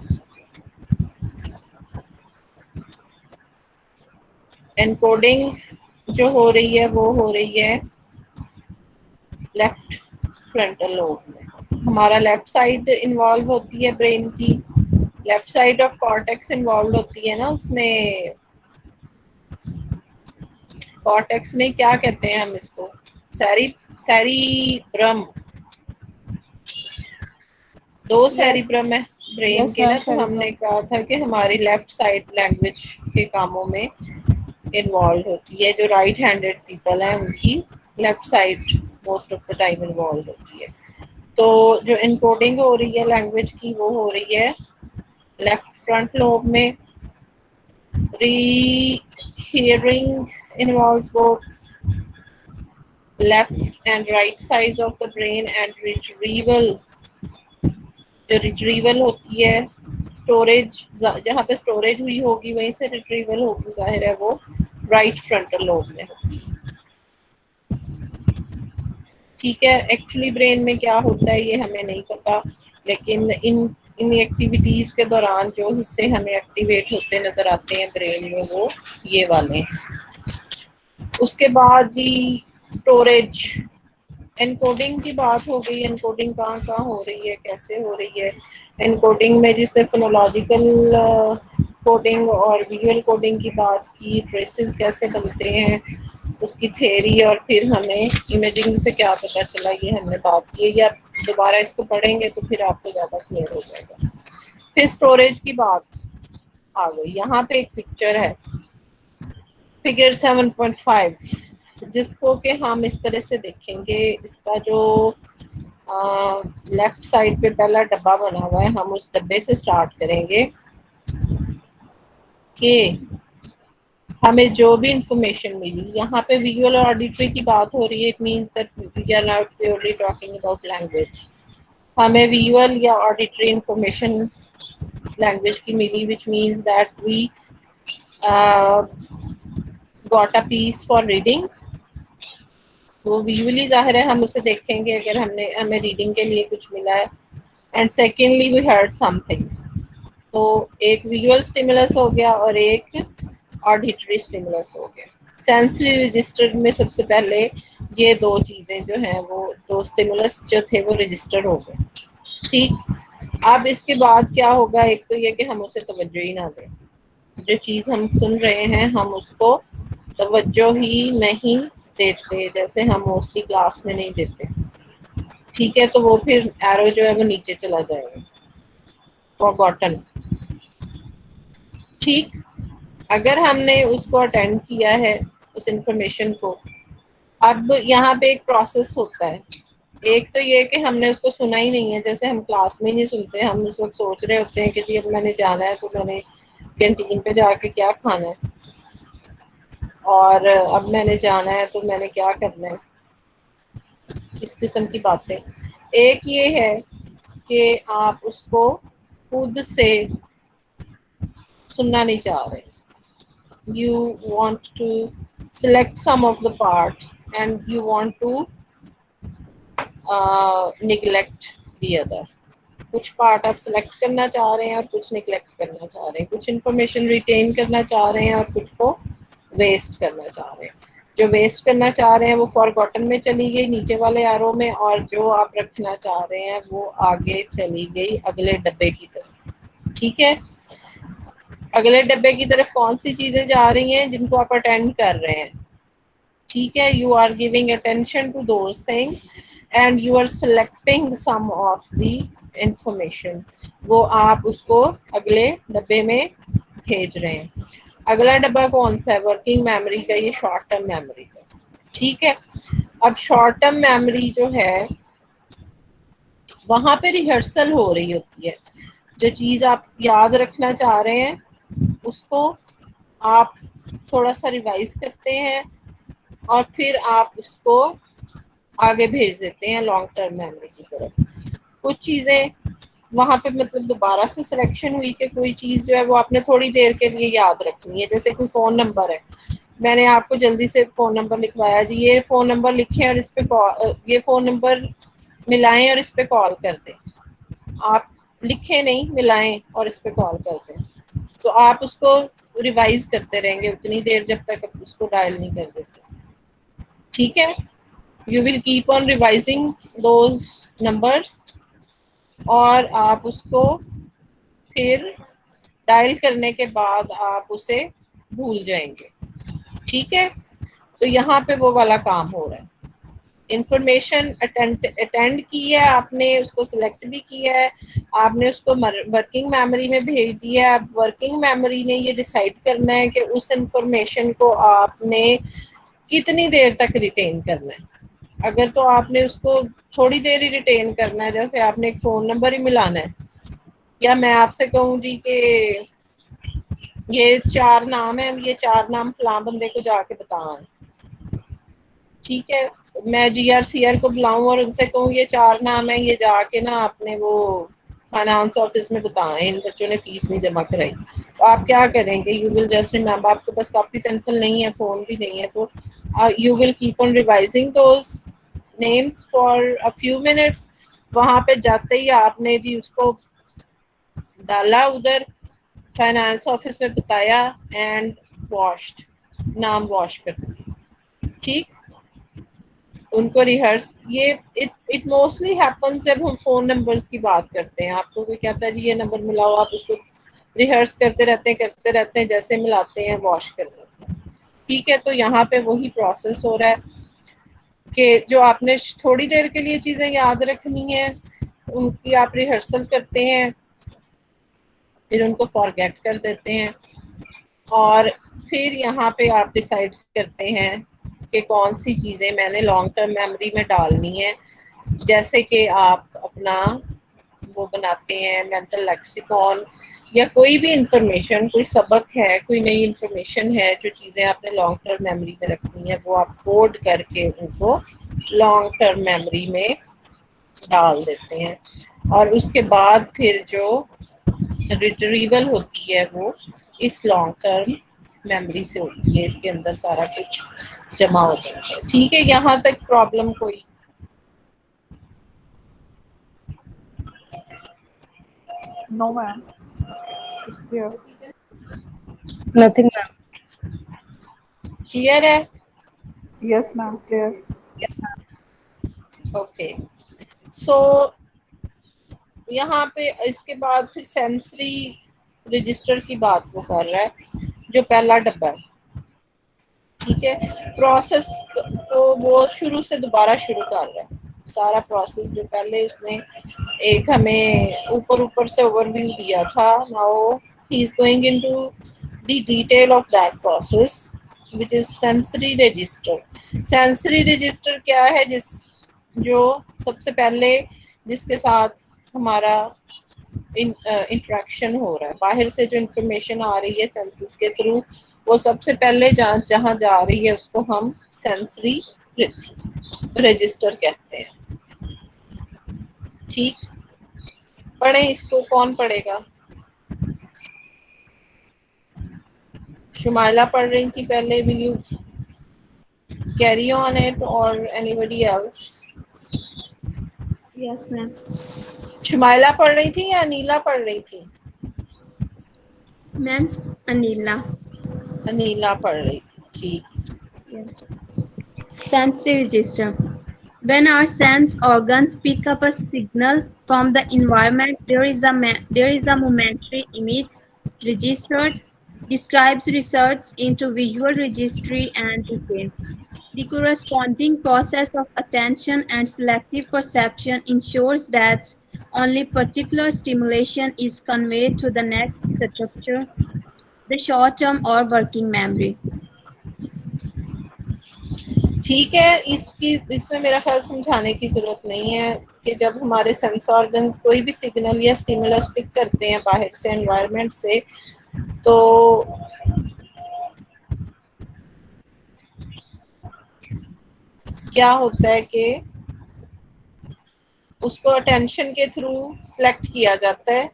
[SPEAKER 1] एनकोडिंग जो हो रही है वो हो रही है लेफ्ट फ्रंटल लोब में। हमारा लेफ्ट साइड इन्वॉल्व होती है ब्रेन की, left side of cortex involve होती है ना उसमें। कॉर्टेक्स में क्या कहते हैं हम इसको, सेरिब्रम। 2 सेरिब्रम है ब्रेन के ना, तो हमने कहा था कि हमारी लेफ्ट साइड लैंग्वेज के कामों में इन्वॉल्व होती है। जो राइट हैंडेड पीपल हैं उनकी left side most of the time involve होती है। तो जो इनकोडिंग हो रही है लैंग्वेज की वो हो रही है लेफ्ट फ्रंट लोब में। Rehearing involves both left and right sides of the brain, and retrieval जो रिट्रीवल होती है, स्टोरेज जहाँ पे स्टोरेज हुई होगी वहीं से रिट्रीवल होगी, जाहिर है वो राइट फ्रंटल लोब में होगी। ठीक है, एक्चुअली ब्रेन में क्या होता है ये हमें नहीं पता, लेकिन इन एक्टिविटीज़ के दौरान जो हिस्से हमें एक्टिवेट होते नज़र आते हैं ब्रेन में वो ये वाले हैं। उसके बाद जी स्टोरेज, एनकोडिंग की बात हो गई। एनकोडिंग कहाँ कहाँ हो रही है, कैसे हो रही है। एनकोडिंग में जिसने फोनोलॉजिकल कोडिंग और विजुअल कोडिंग की बात की, ट्रेसेस कैसे बनते हैं उसकी थ्योरी, और फिर हमें इमेजिंग से क्या पता चला ये हमने बात की, या दोबारा इसको पढ़ेंगे तो फिर आपको ज़्यादा क्लियर हो जाएगा। फिर स्टोरेज की बात आ गई। यहाँ पे एक पिक्चर है फिगर 7.5, जिसको कि हम इस तरह से देखेंगे। इसका जो लेफ्ट साइड पे पहला डब्बा बना हुआ है, हम उस डब्बे से स्टार्ट करेंगे कि हमें जो भी इंफॉर्मेशन मिली। यहाँ पे विजुअल और ऑडिटरी की बात हो रही है, it means that we are not purely talking about language. हमें विजुअल या ऑडिटरी इंफॉर्मेशन लैंग्वेज की मिली, which means that we got a piece for reading. वो विजुअली जाहिर है हम उसे देखेंगे अगर हमें रीडिंग के लिए कुछ मिला है। And secondly we heard something, तो एक विजुअल स्टिमुलस हो गया और एक ऑडिटरी स्टिमुलस हो गया। सेंसरी रजिस्टर में सबसे पहले ये दो चीज़ें जो हैं, वो दो स्टिमुलस जो थे वो रजिस्टर हो गए। ठीक, अब इसके बाद क्या होगा, एक तो ये कि हम उसे तवज्जो ही ना दें। जो चीज़ हम सुन रहे हैं हम उसको तवज्जो ही नहीं देते, जैसे हम मोस्टली क्लास में नहीं देते। ठीक है, तो वो फिर एरो जो है वो नीचे चला जाएगा, फॉरगॉटन। ठीक, अगर हमने उसको अटेंड किया है उस इंफॉर्मेशन को, अब यहाँ पे एक प्रोसेस होता है। एक तो ये कि हमने उसको सुना ही नहीं है, जैसे हम क्लास में नहीं सुनते, हम उस वक्त सोच रहे होते हैं कि जी अब मैंने जाना है तो मैंने कैंटीन पे जाके क्या खाना है, और अब मैंने जाना है तो मैंने क्या करना है, इस किस्म की बातें। एक ये है कि आप उसको खुद से सुनना नहीं चाह रहे, you want to select some of the part and you want to neglect the other। कुछ पार्ट आप सेलेक्ट करना चाह रहे हैं और कुछ निगलेक्ट करना चाह रहे हैं, कुछ इंफॉर्मेशन रिटेन करना चाह रहे हैं और कुछ को वेस्ट करना चाह रहे हैं। जो वेस्ट करना चाह रहे हैं वो फॉरगॉटन में चली गई नीचे वाले एरो में, और जो आप रखना चाह रहे हैं वो आगे चली गई अगले डब्बे की तरफ। ठीक है, अगले डब्बे की तरफ कौन सी चीज़ें जा रही हैं, जिनको आप अटेंड कर रहे हैं। ठीक है, you are giving attention to those things and you are selecting some of the information, वो आप उसको अगले डब्बे में भेज रहे हैं। अगला डब्बा कौन सा है, वर्किंग मेमोरी का, ये शॉर्ट टर्म मेमोरी का। ठीक है, अब शॉर्ट टर्म मेमोरी जो है वहाँ पे रिहर्सल हो रही होती है। जो चीज़ आप याद रखना चाह रहे हैं उसको आप थोड़ा सा रिवाइज करते हैं और फिर आप उसको आगे भेज देते हैं लॉन्ग टर्म मेमोरी की तरफ। कुछ चीज़ें वहाँ पे मतलब दोबारा से सिलेक्शन हुई कि कोई चीज़ जो है वो आपने थोड़ी देर के लिए याद रखनी है। जैसे कोई फ़ोन नंबर है, मैंने आपको जल्दी से फ़ोन नंबर लिखवाया, जी ये फ़ोन नंबर लिखें और इस पे ये फ़ोन नंबर मिलाएं और इस पे कॉल कर दें। आप लिखें नहीं, मिलाएं और इस पे कॉल कर दें, तो आप उसको रिवाइज करते रहेंगे उतनी देर जब तक आप उसको डायल नहीं कर देते। ठीक है, you will keep on revising those numbers और आप उसको फिर डायल करने के बाद आप उसे भूल जाएंगे। ठीक है, तो यहाँ पे वो वाला काम हो रहा है। इंफॉर्मेशन अटेंड की है आपने, उसको सिलेक्ट भी किया है आपने, उसको वर्किंग मेमोरी में भेज दिया है। अब वर्किंग मेमोरी ने ये डिसाइड करना है कि उस इंफॉर्मेशन को आपने कितनी देर तक रिटेन करना है। अगर तो आपने उसको थोड़ी देर ही रिटेन करना है, जैसे आपने एक फ़ोन नंबर ही मिलाना है, या मैं आपसे कहूँ जी कि ये 4 नाम है, ये 4 नाम फलां बंदे को जाके बताएं। ठीक है, मैं GR CR को बुलाऊं और उनसे कहूँ ये 4 नाम है, ये जाके ना आपने वो फाइनेंस ऑफिस में बताएं इन बच्चों ने फीस नहीं जमा कराई, तो आप क्या करेंगे? यू विल जस्ट रिमेंबर, आपके पास कॉपी पेंसिल नहीं है, फ़ोन भी नहीं है, तो you will keep on revising those names for a few minutes. वहाँ पे जाते ही आपने भी उसको डाला उधर, फाइनेंस ऑफिस में बताया एंड वॉश्ड, नाम वॉश कर दिया, ठीक। उनको रिहर्स, ये इट मोस्टली हैपन्स जब हम फ़ोन नंबर्स की बात करते हैं। आपको कोई कहता है जी ये नंबर मिलाओ, आप उसको रिहर्स करते रहते हैं, जैसे मिलाते हैं वॉश कर देते हैं, ठीक है। तो यहाँ पे वही प्रोसेस हो रहा है कि जो आपने थोड़ी देर के लिए चीज़ें याद रखनी है उनकी आप रिहर्सल करते हैं, फिर उनको फॉरगेट कर देते हैं, और फिर यहाँ पे आप डिसाइड करते हैं कि कौन सी चीज़ें मैंने लॉन्ग टर्म मेमोरी में डालनी है। जैसे कि आप अपना वो बनाते हैं मेंटल लेक्सिकॉन, या कोई भी इंफॉर्मेशन, कोई सबक है, कोई नई इंफॉर्मेशन है, जो चीज़ें आपने लॉन्ग टर्म मेमोरी में रखनी है, वो आप कोड करके उनको लॉन्ग टर्म मेमोरी में डाल देते हैं। और उसके बाद फिर जो रिट्रीवल होती है वो इस लॉन्ग टर्म मेमोरी से होती है, इसके अंदर सारा कुछ जमा हो जाता है, ठीक है। यहाँ तक प्रॉब्लम कोई?
[SPEAKER 3] No, ma'am. It's clear.
[SPEAKER 2] Nothing, ma'am.
[SPEAKER 1] Clear है?
[SPEAKER 3] Yes, ma'am. Clear.
[SPEAKER 1] ओके, सो यहाँ पे इसके बाद फिर सेंसरी रजिस्टर की बात वो कर रहा है, जो पहला डब्बा है, ठीक है। प्रोसेस को वो शुरू से दोबारा शुरू कर रहा है, सारा प्रोसेस जो पहले उसने एक हमें ऊपर से ओवरव्यू दिया था, now he is going into the detail of that process which is sensory register. Sensory register क्या है? जो सबसे पहले जिसके साथ हमारा इंटरेक्शन हो रहा है, बाहर से जो इंफॉर्मेशन आ रही है सेंसस के थ्रू, वो सबसे पहले जहाँ जा रही है उसको हम सेंसरी रजिस्टर कहते हैं, ठीक। पढ़े इसको, कौन पढ़ेगा? शुमाइला पढ़ रही थी पहले, will you carry on it और anybody else?
[SPEAKER 4] Yes, ma'am.
[SPEAKER 1] Shumaila पढ़ रही थी या अनीला पढ़ रही थी?
[SPEAKER 4] Ma'am, Anila.
[SPEAKER 1] अनीला पढ़ रही थी, ठीक।
[SPEAKER 4] Yes. Sensory register. When our sense organs pick up a signal from the environment, there is a momentary image registered. Describes research into visual registry and decay. The corresponding process of attention and selective perception ensures that only particular stimulation is conveyed to the next structure, the short-term or working memory.
[SPEAKER 1] ठीक है, इसमें मेरा ख्याल समझाने की ज़रूरत नहीं है कि जब हमारे सेंस ऑर्गन्स कोई भी सिग्नल या स्टिमुलस पिक करते हैं बाहर से, एनवायरनमेंट से, तो क्या होता है कि उसको अटेंशन के थ्रू सिलेक्ट किया जाता है।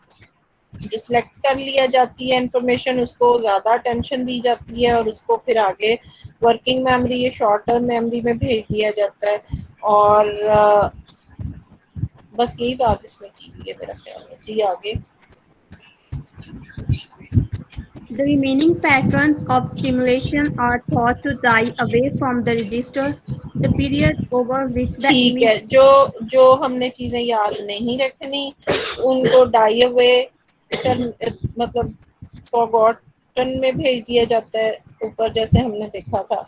[SPEAKER 1] जो सिलेक्ट कर लिया जाती है इंफॉर्मेशन, उसको ज़्यादा अटेंशन दी जाती है, और उसको फिर आगे वर्किंग मेमोरी या शॉर्ट टर्म मेमोरी में भेज दिया जाता है। और बस यही बात इसमें की हुई है मेरा ख्याल है। जी आगे।
[SPEAKER 4] The remaining patterns of stimulation are thought to die away from the register. The period over which the
[SPEAKER 1] ठीक है, जो हमने चीज़ें याद नहीं रखनी उनको डाई अवे मतलब फॉरगॉटन में भेज दिया जाता है ऊपर, जैसे हमने देखा था,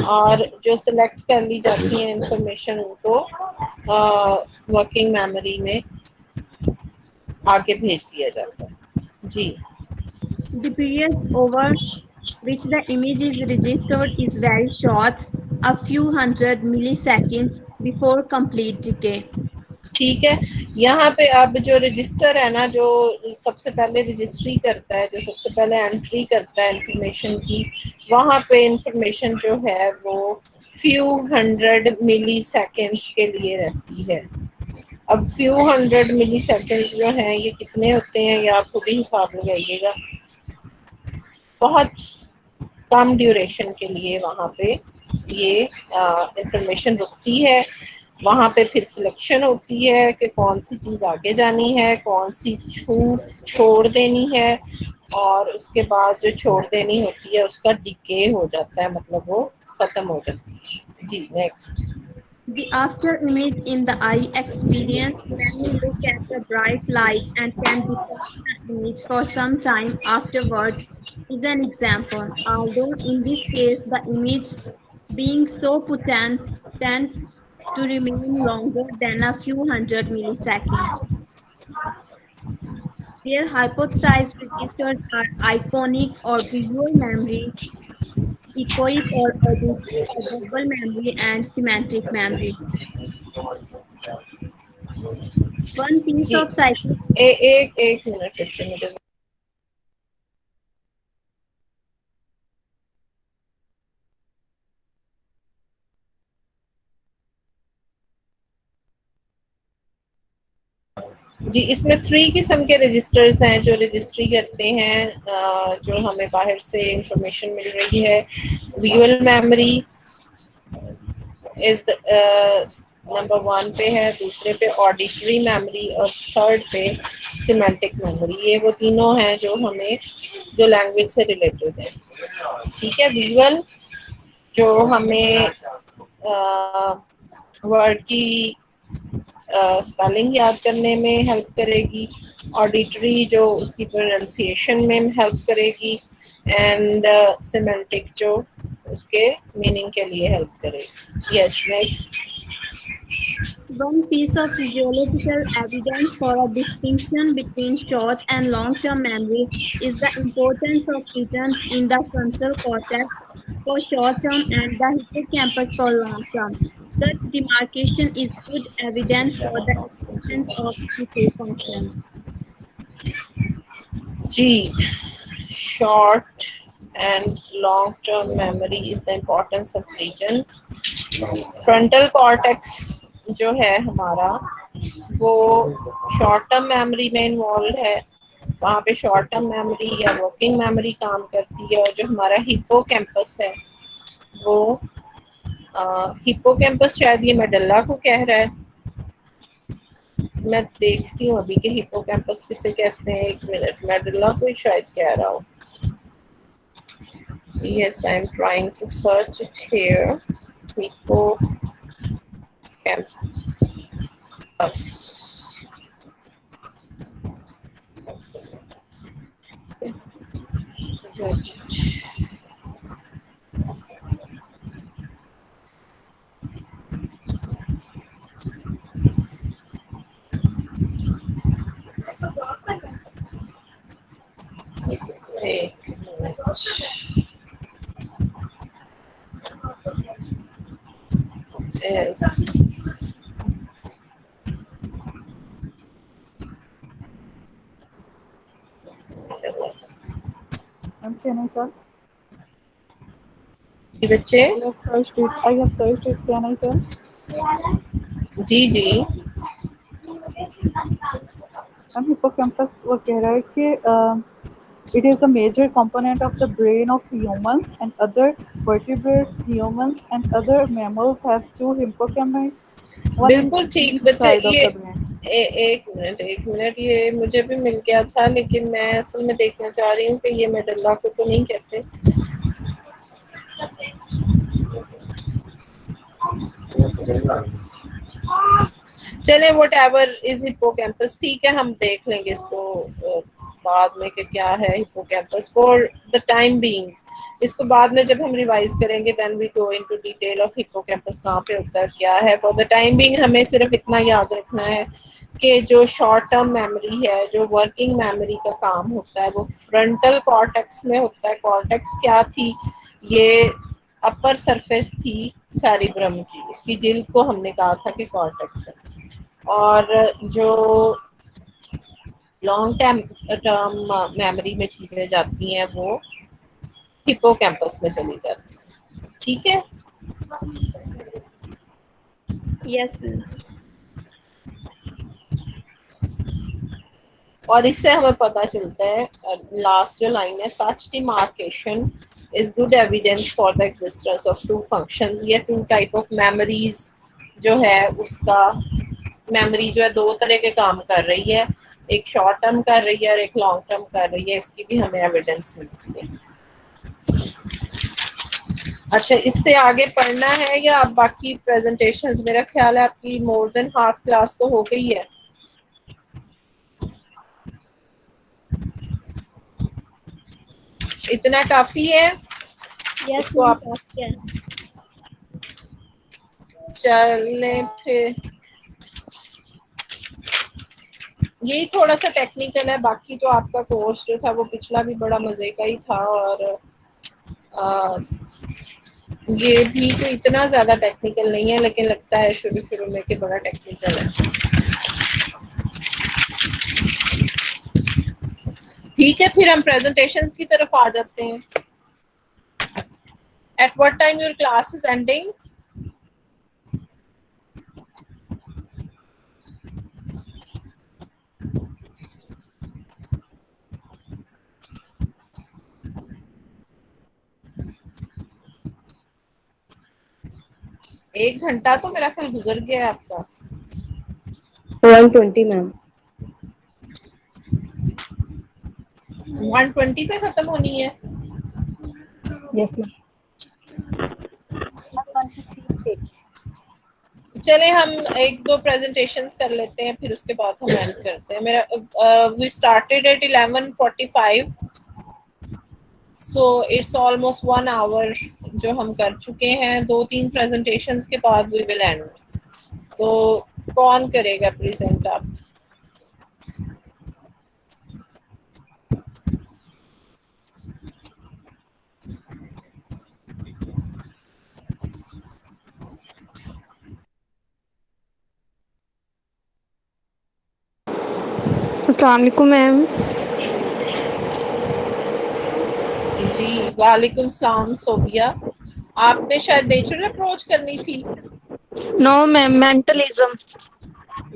[SPEAKER 1] और जो सिलेक्ट कर ली जाती है इंफॉर्मेशन उनको वर्किंग मेमोरी में आगे भेज दिया जाता है। जी।
[SPEAKER 4] The period over which the image is registered is very short, a few hundred milliseconds before complete decay.
[SPEAKER 1] ठीक है, यहाँ पे अब जो रजिस्टर है ना, जो सबसे पहले रजिस्ट्री करता है, जो सबसे पहले एंट्री करता है इंफॉर्मेशन की, वहाँ पे इंफॉर्मेशन जो है वो फ्यू हंड्रेड मिली सेकेंड्स के लिए रहती है। अब few hundred milliseconds जो हैं ये कितने होते हैं ये आप खुद ही हिसाब लगाइएगा। बहुत कम ड्यूरेशन के लिए वहाँ पे ये इंफॉर्मेशन रुकती है। वहाँ पे फिर सिलेक्शन होती है कि कौन सी चीज़ आगे जानी है, कौन सी छोड़ देनी है, और उसके बाद जो छोड़ देनी होती है उसका डिके हो जाता है, मतलब वो खत्म हो जाती है। जी next.
[SPEAKER 4] The after image in the eye experience when we look at the bright light and can defer the image for some time afterwards is an example. Although in this case the image being so potent tends to remain longer than a few hundred milliseconds. Their hypothesized registers are iconic or visual memory, echoic or auditory or verbal memory, and semantic memory. One piece
[SPEAKER 1] जी
[SPEAKER 4] of cyclic
[SPEAKER 1] एक minute बच्चे मुझे जी, इसमें 3 किस्म के registers हैं जो registry करते हैं, जो हमें बाहर से इंफॉर्मेशन मिल रही है। विजुअल मेमोरी इज नंबर 1 पे है, दूसरे पे ऑडिटरी मेमोरी और थर्ड पे सिमेंटिक मेमोरी। ये वो तीनों हैं जो हमें जो लैंग्वेज से रिलेटेड है। ठीक है, विजुअल जो हमें वर्ड की स्पेलिंग याद करने में हेल्प करेगी, ऑडिटरी जो उसकी प्रोनाउंसिएशन में हेल्प करेगी, एंड सिमेंटिक जो उसके मीनिंग के लिए हेल्प करेगी। Yes next.
[SPEAKER 4] One piece of physiological evidence for a distinction between short and long-term memory is the importance of regions in the frontal cortex for short-term and the hippocampus for long-term. Such demarcation is good evidence for the existence of PK functions.
[SPEAKER 1] जी, short and long term memory is the importance of regions। Frontal cortex जो है हमारा वो short term memory में involve है। वहाँ पे short term memory या वर्किंग मेमोरी काम करती है। और जो हमारा हिप्पोकैम्पस है वो हिप्पोकैम्पस शायद ये मेडल्ला को कह रहा है। मैं देखती हूँ अभी कि हिप्पोकैम्पस किसे कहते हैं। एक मिनट, मेडल्ला को ही शायद कह रहा हूँ। Yes, I'm trying to search it here. Hippocampus. एक minute. Yes.
[SPEAKER 3] Can I tell?
[SPEAKER 1] जी बच्चे।
[SPEAKER 3] I have searched it. I have searched it. Can I tell?
[SPEAKER 1] Ji ji.
[SPEAKER 3] And hippocampus वो कह रहा है कि it is a major component of the brain of humans and other vertebrates. Humans and other mammals have two hippocampi, one in
[SPEAKER 1] बिल्कुल ठीक
[SPEAKER 3] each
[SPEAKER 1] बच्चे।
[SPEAKER 3] side of
[SPEAKER 1] ये
[SPEAKER 3] the brain.
[SPEAKER 1] एक मिनट, ये मुझे भी मिल गया था, लेकिन मैं असल में देखना चाह रही हूँ कि ये मेडल्ला को तो नहीं कहते। चले व्हाटएवर इज हिप्पोकैम्पस, ठीक है, हम देख लेंगे इसको बाद में कि क्या है hippocampus for the time being. इसको बाद में जब हम रिवाइज करेंगे then we go into detail of hippocampus कहाँ पे होता है, क्या है। फॉर द टाइम बीइंग हमें सिर्फ इतना याद रखना है कि जो शॉर्ट टर्म मेमोरी है, जो वर्किंग मेमोरी का काम होता है, वो फ्रंटल कॉर्टेक्स में होता है। कॉर्टेक्स क्या थी? ये अपर सरफेस थी सेरिब्रम की, उसकी जिल्द को हमने कहा था कि कॉर्टेक्स है। और जो लॉन्ग टर्म मेमोरी में चीजें जाती हैं वो हिप्पोकैम्पस में चली जाती है। ठीक है।
[SPEAKER 4] Yes, ma'am.
[SPEAKER 1] और इससे हमें पता चलता है, लास्ट जो लाइन है, such demarcation is good evidence for the existence of two functions या टू टाइप ऑफ मेमोरीज जो है उसका, मेमोरी जो है दो तरह के काम कर रही है, एक शॉर्ट टर्म कर रही है और एक लॉन्ग टर्म कर रही है, इसकी भी हमें एविडेंस मिलती है। अच्छा, इससे आगे पढ़ना है या आप बाकी प्रेजेंटेशंस, मेरा ख्याल है आपकी मोर देन हाफ क्लास तो हो गई है। इतना काफी है?
[SPEAKER 2] यस
[SPEAKER 1] इसको
[SPEAKER 2] मैम,
[SPEAKER 1] आप
[SPEAKER 2] काफी है।
[SPEAKER 1] चले फिर, यही थोड़ा सा टेक्निकल है, बाकी तो आपका कोर्स जो था वो पिछला भी बड़ा मजे का ही था, और आ, ये भी तो इतना ज्यादा टेक्निकल नहीं है, लेकिन लगता है शुरू शुरू में कि बड़ा टेक्निकल है। ठीक है, फिर हम प्रेजेंटेशंस की तरफ आ जाते हैं। Eight what time your class is ending? एक घंटा तो मेरा ख्याल गुजर गया है आपका।
[SPEAKER 2] 120 मैम।
[SPEAKER 1] 120 पे खत्म होनी है?
[SPEAKER 2] Yes ma'am.
[SPEAKER 1] चले हम एक दो प्रेजेंटेशंस कर लेते हैं, फिर उसके बाद हम एंड करते हैं। मेरा we started at 11:45, so it's almost 1 hour जो हम कर चुके हैं। 2-3 प्रेजेंटेशंस के बाद वी विल एंड। तो कौन करेगा प्रेजेंट? आप?
[SPEAKER 2] अस्सलाम वालेकुम मैम।
[SPEAKER 1] जी वालेकुम सलाम सोबिया। आपने शायद नेचुरल अप्रोच करनी थी।
[SPEAKER 2] No ma'am, mentalism.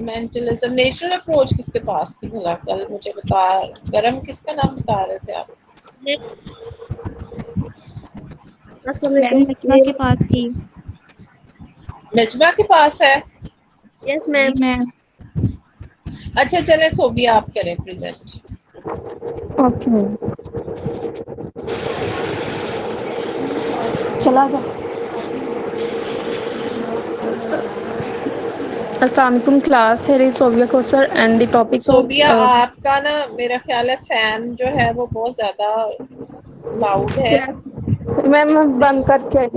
[SPEAKER 1] Mentalism, natural approach किसके पास थी भला? कल मुझे बता, गरम किसका नाम बता रहे थे आप?
[SPEAKER 2] मैम नजमा के पास थी।
[SPEAKER 1] नजमा के पास है?
[SPEAKER 2] Yes ma'am. जी मैम।
[SPEAKER 1] अच्छा चले सोबिया आप करें प्रेजेंट।
[SPEAKER 2] Okay ma'am. चला जा। अस्सलाम वालेकुम class, here is Sovia Kosar and the topic of
[SPEAKER 1] Sobia आपका ना मेरा ख्याल है फैन जो है वो बहुत ज्यादा लाउड है।
[SPEAKER 2] मैम बंद करके आई।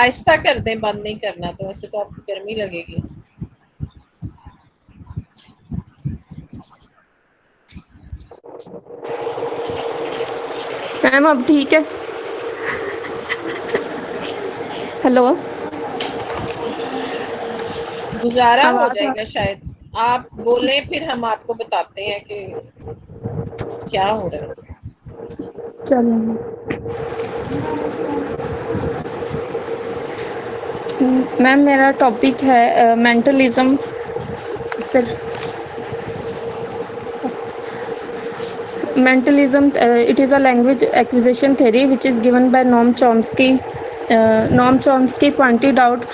[SPEAKER 1] आहिस्ता कर दें, बंद नहीं करना, तो वैसे तो आपको गर्मी लगेगी।
[SPEAKER 2] मैम अब ठीक है? हेलो,
[SPEAKER 1] गुजारा हो
[SPEAKER 2] आवाज
[SPEAKER 1] जाएगा शायद। आप बोलें, फिर हम आपको बताते हैं कि क्या हो रहा है।
[SPEAKER 2] चलो मैम, मेरा टॉपिक है mentalism. Mentalism, it is a language acquisition theory which is given by Noam Chomsky. Noam Chomsky pointed out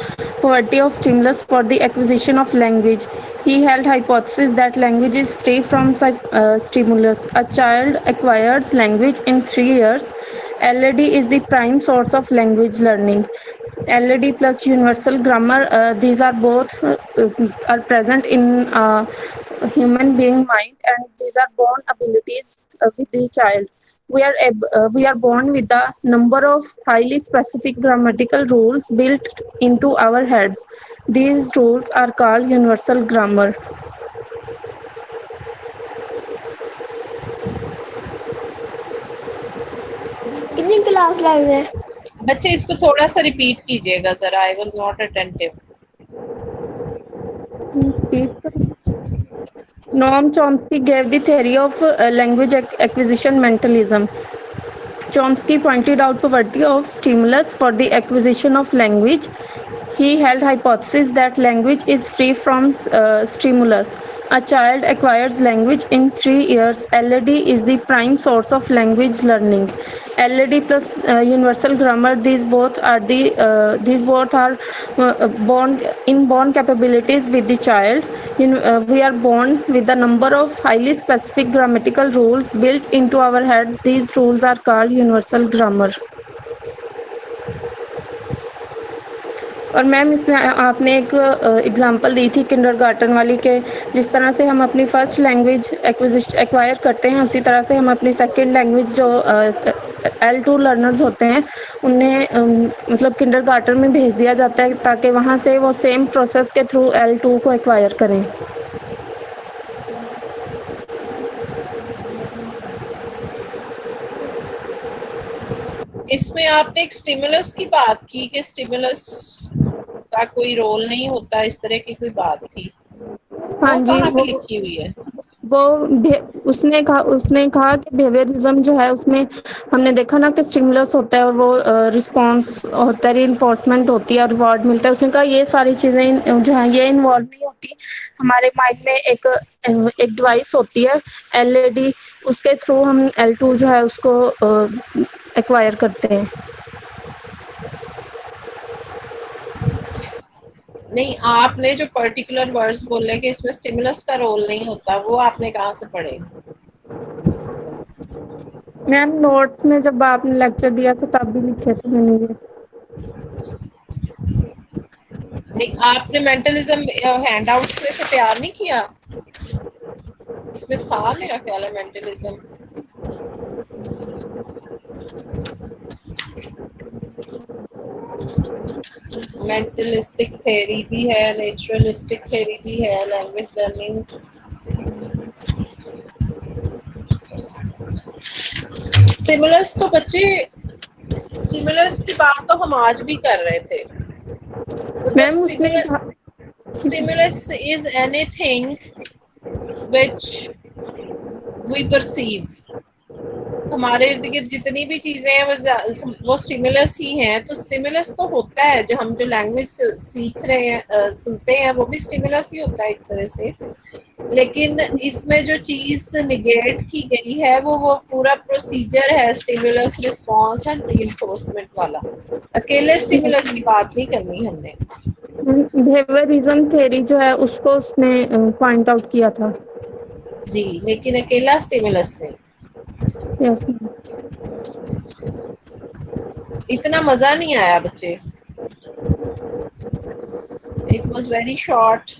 [SPEAKER 2] poverty of stimulus for the acquisition of language. He held hypothesis that language is free from stimulus. A child acquires language in 3 years. LAD is the prime source of language learning. LAD plus universal grammar, these are both are present in human being mind, and these are born abilities with the child. We are born with a number of highly specific grammatical rules built into our heads. These rules are called universal grammar. कितनी class live है?
[SPEAKER 1] बच्चे इसको थोड़ा सा repeat कीजिएगा जरा, I was not attentive.
[SPEAKER 2] Noam Chomsky gave the theory of language acquisition mentalism. Chomsky pointed out poverty of stimulus for the acquisition of language. He held hypothesis that language is free from stimulus. A child acquires language in 3 years. LAD is the prime source of language learning. LAD plus universal grammar. These both are born inborn capabilities with the child. We are born with a number of highly specific grammatical rules built into our heads. These rules are called universal grammar. और ma'am इसमें आपने एक example दी थी kindergarten वाली के जिस तरह से हम अपनी फर्स्ट लैंग्वेज एक्वायर करते हैं उसी तरह से हम अपनी सेकंड लैंग्वेज जो L2 लर्नर्स होते हैं उन्हें मतलब किंडरगार्टन में भेज दिया जाता है ताकि वहाँ से वो सेम प्रोसेस के थ्रू L2 को एक्वायर करें।
[SPEAKER 1] इसमें आपने एक स्टिमुलस की बात की कि स्टिमुलस का कोई रोल नहीं होता, इस तरह की कोई बात थी।
[SPEAKER 2] हाँ
[SPEAKER 1] वो
[SPEAKER 2] जी,
[SPEAKER 1] कहाँ पे लिखी हुई है?
[SPEAKER 2] वो उसने कहा कि बिहेवियरिज्म जो है उसमें हमने देखा ना कि स्टिमुलस होता है और वो रिस्पांस होता है, रीइंफोर्समेंट होती है और रिवॉर्ड मिलता है। उसने कहा ये सारी चीज़ें जो हैं ये इन्वॉल्व नहीं होती। हमारे माइंड में एक डिवाइस होती है LAD, उसके थ्रू हम L2 जो है उसको एक्वायर करते हैं।
[SPEAKER 1] नहीं, आपने जो पर्टिकुलर वर्ड्स बोले कि इसमें स्टिमुलस का रोल नहीं होता, वो आपने कहाँ से पढ़े?
[SPEAKER 2] मैम नोट्स में जब आपने लेक्चर दिया था तब भी लिखे थे मैंने ये।
[SPEAKER 1] नहीं, आपने मेंटलिज्म हैंडआउट्स में से तैयार नहीं किया? इसमें था मेरा ख्याल है मेंटलिज्म। मेंटलिस्टिक थ्योरी भी है, नेचुरलिस्टिक थ्योरी भी है, लैंग्वेज लर्निंग। स्टिमुलस तो बच्चे, स्टिमुलस की बात तो हम आज भी कर रहे थे।
[SPEAKER 2] मैम उसने
[SPEAKER 1] stimulus is anything which we perceive. हमारे इर्द गिर्द जितनी भी चीजें हैं वो स्टिमुलस ही हैं। तो स्टिमुलस तो होता है, जो हम जो लैंग्वेज सीख रहे हैं, सुनते हैं, वो भी स्टिमुलस ही होता है एक तरह से। लेकिन इसमें जो चीज निगेट की गई है वो पूरा प्रोसीजर है स्टिमुलस रिस्पांस एंड रीइंफोर्समेंट वाला। अकेले स्टिमुलस की बात नहीं करनी हमने।
[SPEAKER 2] बिहेवियरिज्म थ्योरी जो है उसको उसने पॉइंट आउट किया था।
[SPEAKER 1] जी, लेकिन अकेला स्टिमुलस नहीं।
[SPEAKER 2] यस
[SPEAKER 1] इतना मजा नहीं आया बच्चे। It was very short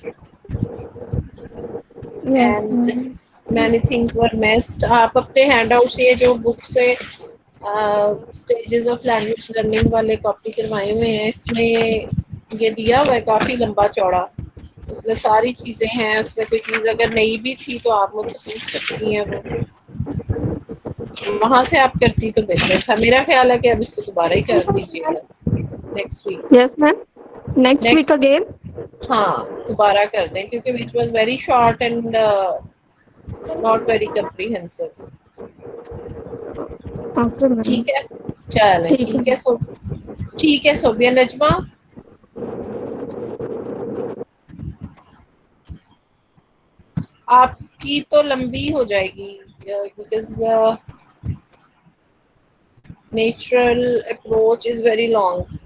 [SPEAKER 1] and many things were missed. आप अपने हैंडआउट से जो बुक से स्टेजेस ऑफ लैंग्वेज लर्निंग वाले कॉपी करवाए हुए हैं, इसमें ये दिया हुआ है काफी लंबा चौड़ा। उसमें सारी चीजें हैं। उसमें कोई चीज अगर नई भी थी तो आप मुझसे पूछ सकती हैं। वो वहां से आप करती तो बेहतर था। मेरा ख्याल है कि अब इसको दोबारा ही कर दीजिएगा next week.
[SPEAKER 2] Yes ma'am, next week again.
[SPEAKER 1] हाँ, दोबारा कर दें क्योंकि which was very short and not very comprehensive. ठीक है, चलें, ठीक है सोबिया। नजमा, आपकी तो लंबी हो जाएगी because natural approach is very long.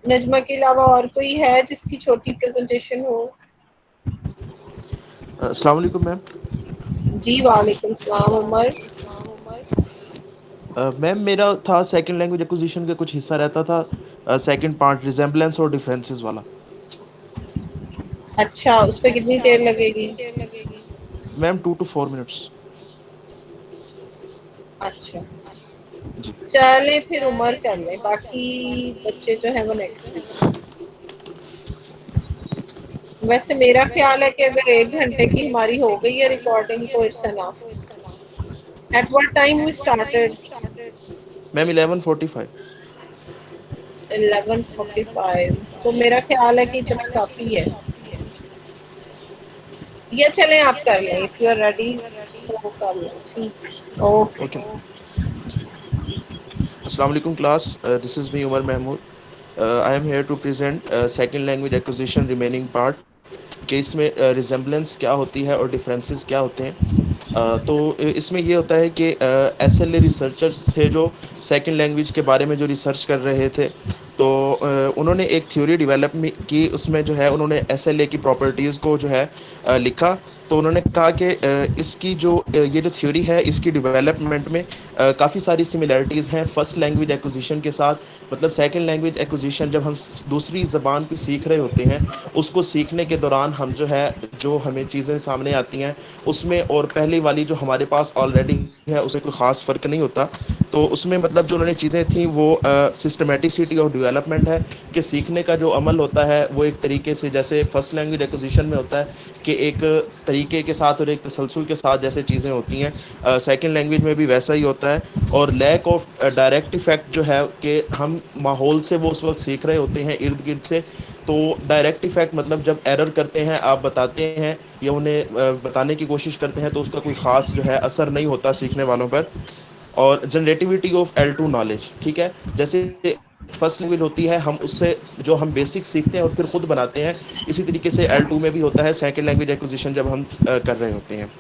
[SPEAKER 1] Najma के अलावा और कोई है जिसकी छोटी प्रेजेंटेशन हो?
[SPEAKER 5] अस्सलाम वालेकुम मैम।
[SPEAKER 1] जी वालेकुम सलाम। उमर,
[SPEAKER 5] मैम मेरा था सेकंड लैंग्वेज एक्विजिशन का कुछ हिस्सा रहता था सेकंड पार्ट रिजेम्बलेंस और डिफरेंसेस वाला।
[SPEAKER 1] अच्छा, उस पर कितनी देर लगेगी?
[SPEAKER 5] Ma'am 2 to 4 minutes.
[SPEAKER 1] अच्छा, चले फिर उमर कर ले, बाकी बच्चे जो है वो नेक्स्ट वीक। वैसे मेरा ख्याल है कि अगर 1 घंटे की हमारी हो गई है रिकॉर्डिंग तो it's enough. At what time we started?
[SPEAKER 5] Ma'am 11:45।
[SPEAKER 1] 11:45। तो मेरा ख्याल है कि इतना काफी है। या चलें आप कर लें, इफ यू आर रेडी तो कर लें। ठीक, ओके।
[SPEAKER 5] अस्सलाम वालेकुम class, this is me Umar Mahmood. I am here to present second language acquisition remaining part. कि इसमें रिजेम्बलेंस क्या होती है और डिफरेंसेस क्या होते हैं। तो इसमें ये होता है कि SLA रिसर्चर्स थे जो सेकंड लैंग्वेज के बारे में जो रिसर्च कर रहे थे, तो उन्होंने एक थ्योरी डेवलप की, उसमें जो है उन्होंने SLA की प्रॉपर्टीज़ को जो है लिखा। तो उन्होंने कहा कि इसकी जो ये जो थ्योरी है इसकी डेवलपमेंट में काफ़ी सारी सिमिलैरिटीज़ हैं फर्स्ट लैंग्वेज एक्विजिशन के साथ। मतलब सेकंड लैंग्वेज एक्विजिशन जब हम दूसरी ज़बान को सीख रहे होते हैं, उसको सीखने के दौरान हम जो हमें चीज़ें सामने आती हैं उसमें और पहले वाली जो हमारे पास ऑलरेडी है उसमें कोई ख़ास फ़र्क नहीं होता। तो उसमें मतलब जो उन्होंने चीज़ें थी वो सिस्टमेटिसिटी ऑफ डेवलपमेंट है कि सीखने का जो अमल होता है वो एक तरीके से जैसे फर्स्ट लैंग्वेज एक्विजिशन में होता है कि एक तरीके के साथ और एक तसलसल के साथ जैसे चीज़ें होती हैं, सेकंड लैंग्वेज में भी वैसा ही होता है। और लैक ऑफ डायरेक्ट इफेक्ट जो है कि हम माहौल से वो उस वक्त सीख रहे होते हैं इर्द गिर्द से। तो डायरेक्ट इफेक्ट मतलब जब एरर करते हैं, आप बताते हैं या उन्हें बताने की कोशिश करते हैं, तो उसका कोई ख़ास जो है असर नहीं होता सीखने वालों पर। और जनरेटिविटी ऑफ L2 नॉलेज, ठीक है, जैसे फर्स्ट लैंग्वेज होती है हम उससे जो हम बेसिक सीखते हैं और फिर खुद बनाते हैं, इसी तरीके से L2 में भी होता है सेकंड लैंग्वेज एक्विजिशन जब हम कर रहे होते हैं।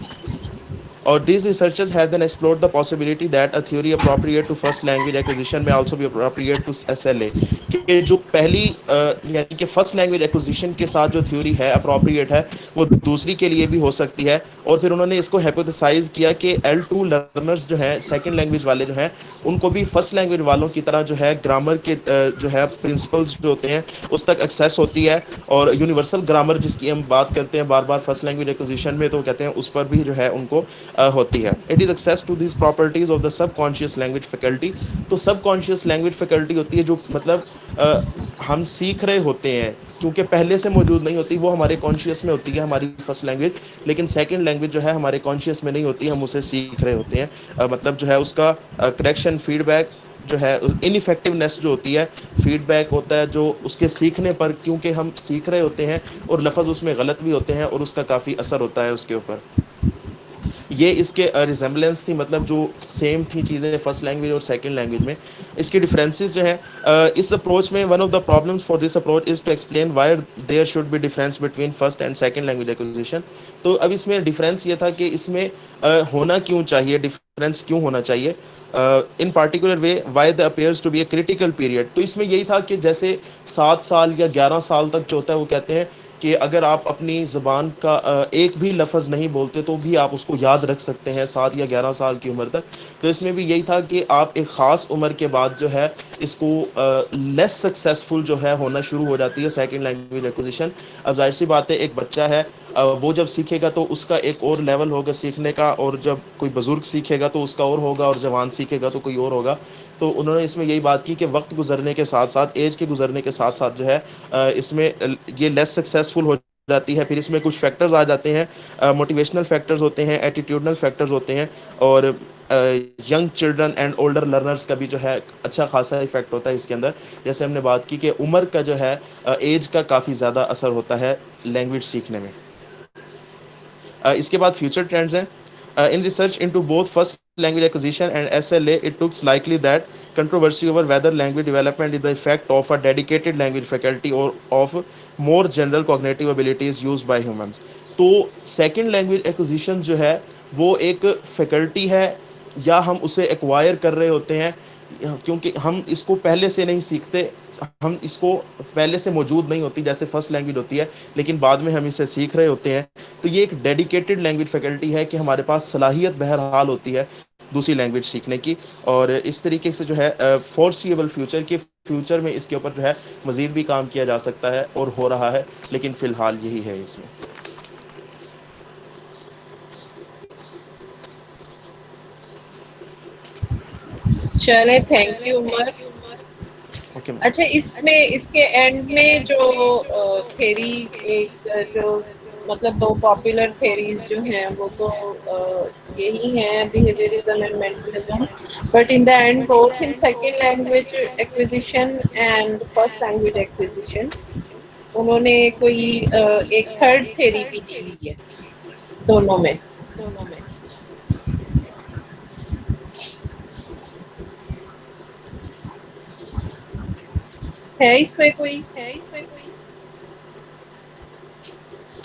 [SPEAKER 5] Or these researchers have then explored the possibility that a theory appropriate to first language acquisition may also be appropriate to SLA। कि जो पहली यानी कि फर्स्ट लैंग्वेज एक्विजिशन के साथ जो थ्योरी है अप्रोप्रिएट है वो दूसरी के लिए भी हो सकती है। और फिर उन्होंने इसको हाइपोथेसाइज किया कि L2 लर्नर्स जो है सेकंड लैंग्वेज वाले जो हैं उनको भी फर्स्ट लैंग्वेज वालों की तरह जो है ग्रामर के जो है प्रिंसिपल्स जो होते हैं उस तक एक्सेस होती है। और यूनिवर्सल ग्रामर जिसकी हम बात करते हैं बार बार फर्स्ट लैंग्वेज एक्विजिशन में, तो कहते हैं उस पर भी जो है उनको होती है। It is access to this properties of the subconscious language faculty. तो सबकॉन्शियस लैंग्वेज फैकल्टी होती है जो मतलब हम सीख रहे होते हैं क्योंकि पहले से मौजूद नहीं होती, वो हमारे कॉन्शियस में होती है हमारी फर्स्ट लैंग्वेज, लेकिन सेकंड लैंग्वेज जो है हमारे कॉन्शियस में नहीं होती, हम उसे सीख रहे होते हैं। मतलब जो है उसका करेक्शन फीडबैक जो है इनइफेक्टिवनेस जो होती है, फीडबैक होता है जो उसके सीखने पर, क्योंकि हम सीख रहे होते हैं और लफ्ज़ उसमें गलत भी होते हैं और उसका काफ़ी असर होता है उसके ऊपर। ये इसके रिजेम्बलेंस थी, मतलब जो सेम थी चीज़ें फर्स्ट लैंग्वेज और सेकंड लैंग्वेज में। इसकी डिफरेंसेस जो है इस अप्रोच में one of the problems for this approach is to explain why there should be difference between first and second language acquisition. तो अब इसमें डिफरेंस ये था कि इसमें होना क्यों चाहिए, डिफरेंस क्यों होना चाहिए in particular way, why the appears to be a critical period. तो इसमें यही था कि जैसे 7 साल या 11 साल तक जो होता है वो कहते हैं कि अगर आप अपनी ज़बान का एक भी लफ्ज़ नहीं बोलते तो भी आप उसको याद रख सकते हैं 7 या 11 साल की उम्र तक। तो इसमें भी यही था कि आप एक ख़ास उम्र के बाद जो है इसको लेस सक्सेसफुल जो है होना शुरू हो जाती है सेकंड लैंग्वेज एक्विजिशन। अब जाहिर सी बात है एक बच्चा है वो जब सीखेगा तो उसका एक और लेवल होगा सीखने का, और जब कोई बुज़ुर्ग सीखेगा तो उसका और होगा, और जवान सीखेगा तो कोई और होगा। तो उन्होंने इसमें यही बात की कि वक्त गुजरने के साथ साथ, एज के गुजरने के साथ साथ जो है इसमें ये लेस सक्सेसफुल हो जाती है। फिर इसमें कुछ फैक्टर्स आ जाते हैं, मोटिवेशनल फैक्टर्स होते हैं, एटीट्यूडनल फैक्टर्स होते हैं, और young children and older learners का भी जो है अच्छा खासा इफेक्ट होता है इसके अंदर। जैसे हमने बात की कि उम्र का जो है एज का काफ़ी ज़्यादा असर होता है लैंग्वेज सीखने में। इसके बाद फ्यूचर ट्रेंड्स हैं। In research into both first language acquisition and SLA, it looks likely that controversy over whether language development is the effect of a dedicated language faculty or of more general cognitive abilities used by humans। तो second language acquisition जो है वो एक faculty है या हम उसे acquire कर रहे होते हैं, क्योंकि हम इसको पहले से नहीं सीखते, हम इसको पहले से मौजूद नहीं होती जैसे फर्स्ट लैंग्वेज होती है, लेकिन बाद में हम इसे सीख रहे होते हैं। तो ये एक डेडिकेटेड लैंग्वेज फैकल्टी है कि हमारे पास सलाहियत बहरहाल होती है दूसरी लैंग्वेज सीखने की। और इस तरीके से जो है फोर्सिएबल फ्यूचर के फ्यूचर में इसके ऊपर जो है मज़ीद भी काम किया जा सकता है और हो रहा है, लेकिन फ़िलहाल यही है इसमें।
[SPEAKER 1] चले, thank you Umar.
[SPEAKER 5] Okay ma'am.
[SPEAKER 1] अच्छा, इसमें इसके एंड में जो थेरी एक जो मतलब 2 पॉपुलर थेरीज जो हैं वो तो यही हैं, behaviourism and mentalism, but in the end both in second language acquisition and first language acquisition उन्होंने कोई एक थर्ड थेरी भी दी हुई है दोनों में। है इसमें कोई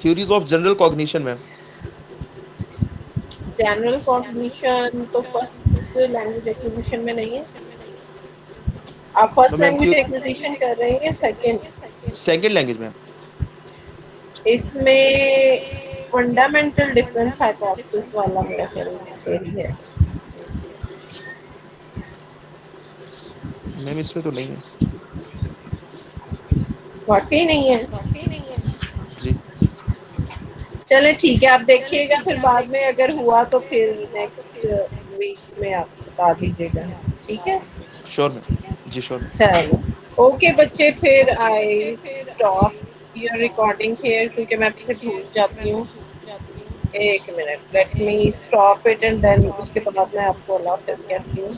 [SPEAKER 5] theories of general cognition ma'am.
[SPEAKER 1] General cognition तो फर्स्ट लैंग्वेज एक्विजिशन में नहीं है। आप
[SPEAKER 5] तो
[SPEAKER 1] फर्स्ट
[SPEAKER 5] मैम
[SPEAKER 1] लैंग्वेज एक्विजिशन कर रहे हैं, सेकंड?
[SPEAKER 5] Second language ma'am.
[SPEAKER 1] इसमें फंडामेंटल डिफरेंस हाइपोथेसिस वाला मेरा थ्योरी है।
[SPEAKER 5] मैम इसमें तो नहीं है।
[SPEAKER 1] वाकई नहीं है?
[SPEAKER 5] जी
[SPEAKER 1] चले ठीक है, आप देखिएगा, फिर बाद में अगर हुआ तो फिर नेक्स्ट वीक में आप बता दीजिएगा, ठीक है?
[SPEAKER 5] श्योर मैम, जी श्योर मैम।
[SPEAKER 1] चलो ओके बच्चे, फिर I stop your recording here क्योंकि मैं फिर भूल जाती हूँ। एक minute, let me stop it and then उसके बाद मैं आपको अल्लाह हाफ़िज़ कहती हूँ।